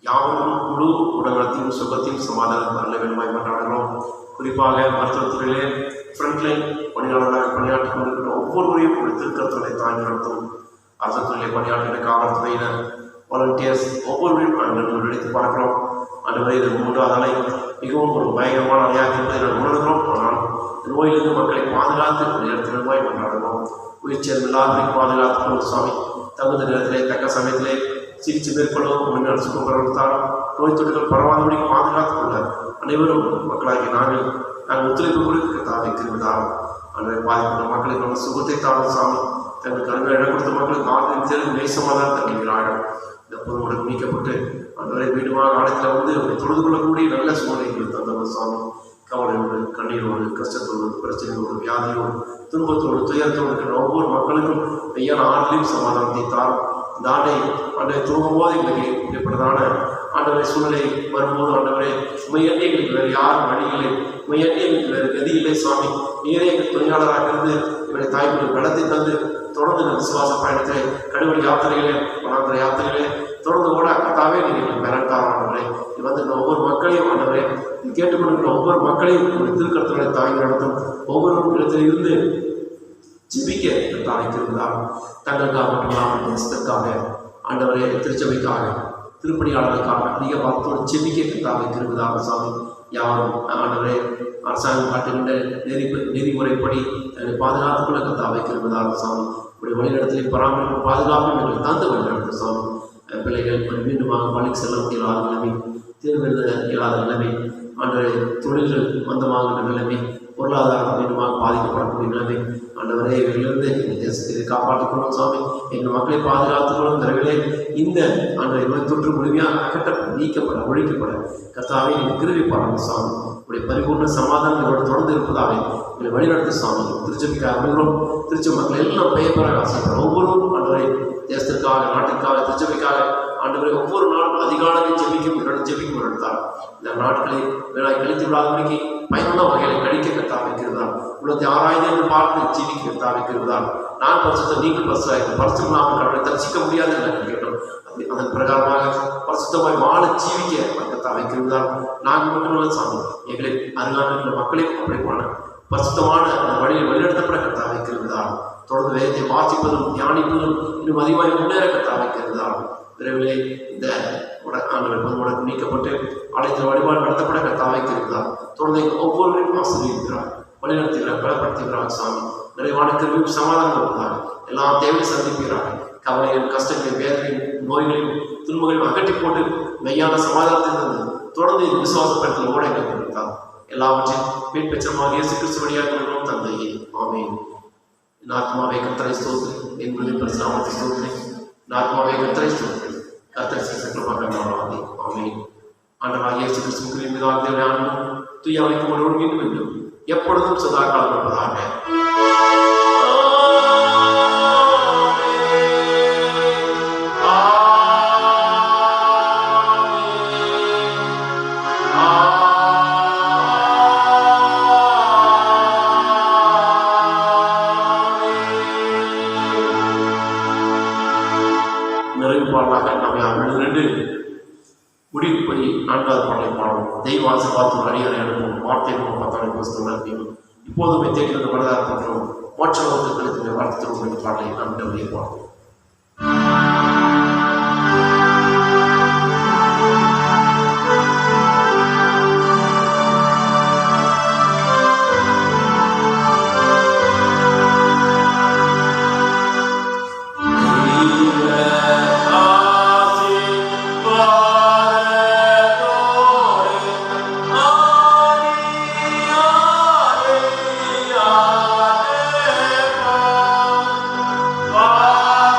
யாவரும் முழு உடல்நலத்தையும் சுகத்தையும் சமாதானம் நல்ல வேண்டுமாய் கொண்டாடுகிறோம். குறிப்பாக மருத்துவத்துறையிலே ஃப்ரண்ட்லைன் பணியாளராக பணியாற்றிக் கொண்டிருக்கிற ஒவ்வொருவரையும் ஒரு திருக்கத்துறை தாங்கி நடத்தும். அரசுத்துறையிலே பணியாற்றுகிற காவல்துறையினர், வாலண்டியர்ஸ் ஒவ்வொருவரையும் நாங்கள் நினைத்து பார்க்கிறோம். அன்றுவரை இது 3வது அலை மிகவும் ஒரு பயங்கரமான அலையாக இருப்பதை நாங்கள் உணர்கிறோம். ஆனால் நோயிலிருந்து மக்களை பாதுகாத்து ஒரு இடத்திலுமாய் கொண்டாடுகிறோம். உயிர்ச்சேர்ந்த எல்லாத்தையும் பாதுகாத்து சுவாமி தகுந்த நேரத்திலே தக்க சமயத்திலே சிகிச்சை மேற்கொள்ளவும் முன்னாள் சுகப்படுத்தாலும் நோய் தொற்றுகள் பரவாதபடி பாதுகாத்துக் கொள்ள அனைவரும் மக்களாகி நாங்கள் ஒத்துழைப்பு கொடுக்க வைத்திருந்தாலும் அன்றைய பாதிக்கப்பட்ட மக்களுக்கு நல்ல சுகத்தை தாழும் சாமி தங்கள் கருமை இடம் கொடுத்த மக்களுக்கு ஆற்றின் தேர்வு நேசமாக தங்குகிறார்கள். இந்த பொதுமுடன் நீக்கப்பட்டு அன்றைய வீடுமாக ஆலயத்தில் வந்து அவரை தொழுது கொள்ளக்கூடிய நல்ல சூழ்நிலைகள் தந்தவர் சாமி. கவலையோடு, கண்ணீரோடு, கஷ்டத்தோடு, பிரச்சனையோடு, வியாதியோடு, துன்பத்தோடு, துயரத்தோடு இருக்கிற ஒவ்வொரு மக்களுக்கும் மெய்யான ஆறுதலையும் சமாதானத்தை தாரும். இந்த ஆண்டை தூங்கும்போது எங்களுக்கு இப்படிப்பட்டதான ஆண்டவரை சூழ்நிலை வரும்போது ஆண்டவரை உமையண்ணி எங்களுக்கு வேறு யாரும் வழி இல்லை, உமையண்ணி எங்களுக்கு வேறு கதி இல்லை சுவாமி. நீரே எங்கள் துணையாளராக இருந்து இவரை தாய்மொழி பலத்தை தந்து தொடர்ந்து இந்த விசுவாச பயணத்திலே கடுவழி யாத்திரைகளே வனாந்திர யாத்திரைகளே தொடர்ந்து ஓட கட்டாவே நீங்கள் மிரட்டாரே வந்து ஒவ்வொரு மக்களையும் ஆண்டவரே கேட்டுக்கொண்டிருக்கிற ஒவ்வொரு மக்களையும் திருக்கருத்துக்களை தாங்கி நடத்தும். ஒவ்வொரு இடத்தில் இருந்து ஜெபிக்க தாய்த்திருந்தார். தங்களுக்காக மட்டுமில்லாமல் தேசத்திற்காக ஆண்டவரே திருச்சபைக்காக திருப்பணியாளர்களுக்காக அதிக வார்த்தோடு ஜெபிக்க தாய்த்திருந்ததாக சாமி. யாரும் ஆண்டவரே அரசாங்கம் காட்டுகின்ற நெறிமுறைப்படி தன்னை பாதுகாத்துக் கொள்ள கத்தாவைக்கிறதாக சாமி. இப்படி வழிநடத்தலையும் பராமரிப்பு பாதுகாப்பும் எங்களுக்கு தந்து வழிநடத்தும் சாமி. பிள்ளைகள் மீண்டுமாக பள்ளிக்கு செல்ல முடியாத நிலைமை, தேர்வு எழுத இயலாத நிலைமை, ஆண்டவரை தொழில்கள் மந்தமாகின்ற நிலைமை, பொருளாதாரம் மீண்டுமாக பாதிக்கப்படக்கூடிய நிலைமை ஆண்டவரே இவர்களிருந்து எங்கள் தேசத்தை காப்பாற்றிக்கொள்ளும் சாமி. எங்கள் மக்களை பாதுகாத்துக்கொள்ளும் தரவிலே இந்த ஆண்டவரை நோய் தொற்று முழுமையாக அகற்றப்பட, நீக்கப்பட, ஒழிக்கப்பட கர்த்தாவே நீங்கள் கிருபை பாருங்கள் சாமி. உடைய பரிபூர்ண சமாதானங்களோடு தொடர்ந்து இருப்பதாவே எங்களை வழிநடத்த சாமி. திருச்சபைக்காக அனைவரும் திருச்சி மக்கள் எல்லாம் பெயர் ஆசைப்படுற ஒவ்வொருவரும் ஆண்டவரை தேசத்திற்காக, நாட்டிற்காக, திருச்சபைக்காக ஆண்டவரை ஒவ்வொரு நாளும் அதிகாலத்தை ஜெபிக்கும் நடத்தார். இந்த நாட்களை வேளாய் கழித்து விடாதபடிக்கு பயனுள்ள வகைகளை கழிக்க கத்தாவிக்கிறார். உள்ளத்தை ஆராய்ந்து என்று பார்த்து ஜீவிக்க கத்தாவிக்கிறார். நான் பரிசுத்த நீங்கள் பரிசுத்தமாக கடவுளை தரிசிக்க முடியாது என்று கேட்டோம். அதன் பிரகாரமாக பரிசுத்தமாய் வாழ ஜீவிக்க கத்தாவிக்கிறார். நாங்கள் மட்டுமல்ல சாமி, எங்களை அருகாமையில் மக்களையும் அப்படிப்பான பரிசுத்தமான வழியில் வழிநடத்தப்பட கத்தாவிக்கிறார். தொடர்ந்து வேதத்தை வாசிப்பதும் தியானிப்பதும் இன்னும் அதிகமாக முன்னேற கத்தாவிக்கிறார். விரைவிலே இந்த முடக்கு நீக்கப்பட்டு அனைத்து வழிபாடு நடத்தப்பட கத்தாவைக்கிறார். தொடர்ந்து ஒவ்வொருவரையும் ஆசிரியர் வழிநடத்துகிறார், பலப்படுத்துகிறார் சாமி. நிறைவான கருவியும் சமாதானம் இருப்பதாக எல்லா தேவையை சந்திக்கிறார். கவலையும் கஷ்டங்களையும் வேதனையும் நோய்களையும் துன்பங்களையும் அகற்றி போட்டு மெய்யான சமாதானத்தை தந்து தொடர்ந்து விசுவாசப்படுத்த ஓட எங்களுக்கு கொடுத்தார். எல்லாவற்றையும் மீட்பெற்றமாக இயேசு கிறிஸ்து வழியாக தந்தையே ஆமென். என் ஆத்மாவை கர்த்தரை ஸ்தோத்திரி, என் பரிசுத்தத்தை ஸ்தோத்திரி, என் ஆத்மாவை கர்த்தரை ஸ்தோத்திரி, கர்த்தர் சக்கரமாக மாறாதே ஆமென். ஆண்டவராகிய இயேசு கிறிஸ்துவின் மீதான ஞானமும் தூய ஆவியோடு மீண்டும் மீண்டும் எப்பொழுதும் சதா காலம் இருப்பதாக. முடிவுப்படி 4வது பாடலை பாடும். தெய்வ ஆசீர்வாதத்தோடு அடியாரை அனுப்பும் வார்த்தை புஸ்தகம் இப்போதுமே தேடிவது வரலாறு மற்றும் மோட்ச வகுப்புகளுக்கு வார்த்தை பாடலை நாம் வெளியிடுவோம். Bye.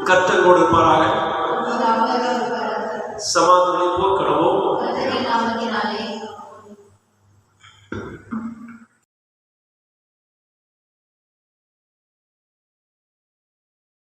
கர்த்தர் கொடுப்பாராக. சமாதானம்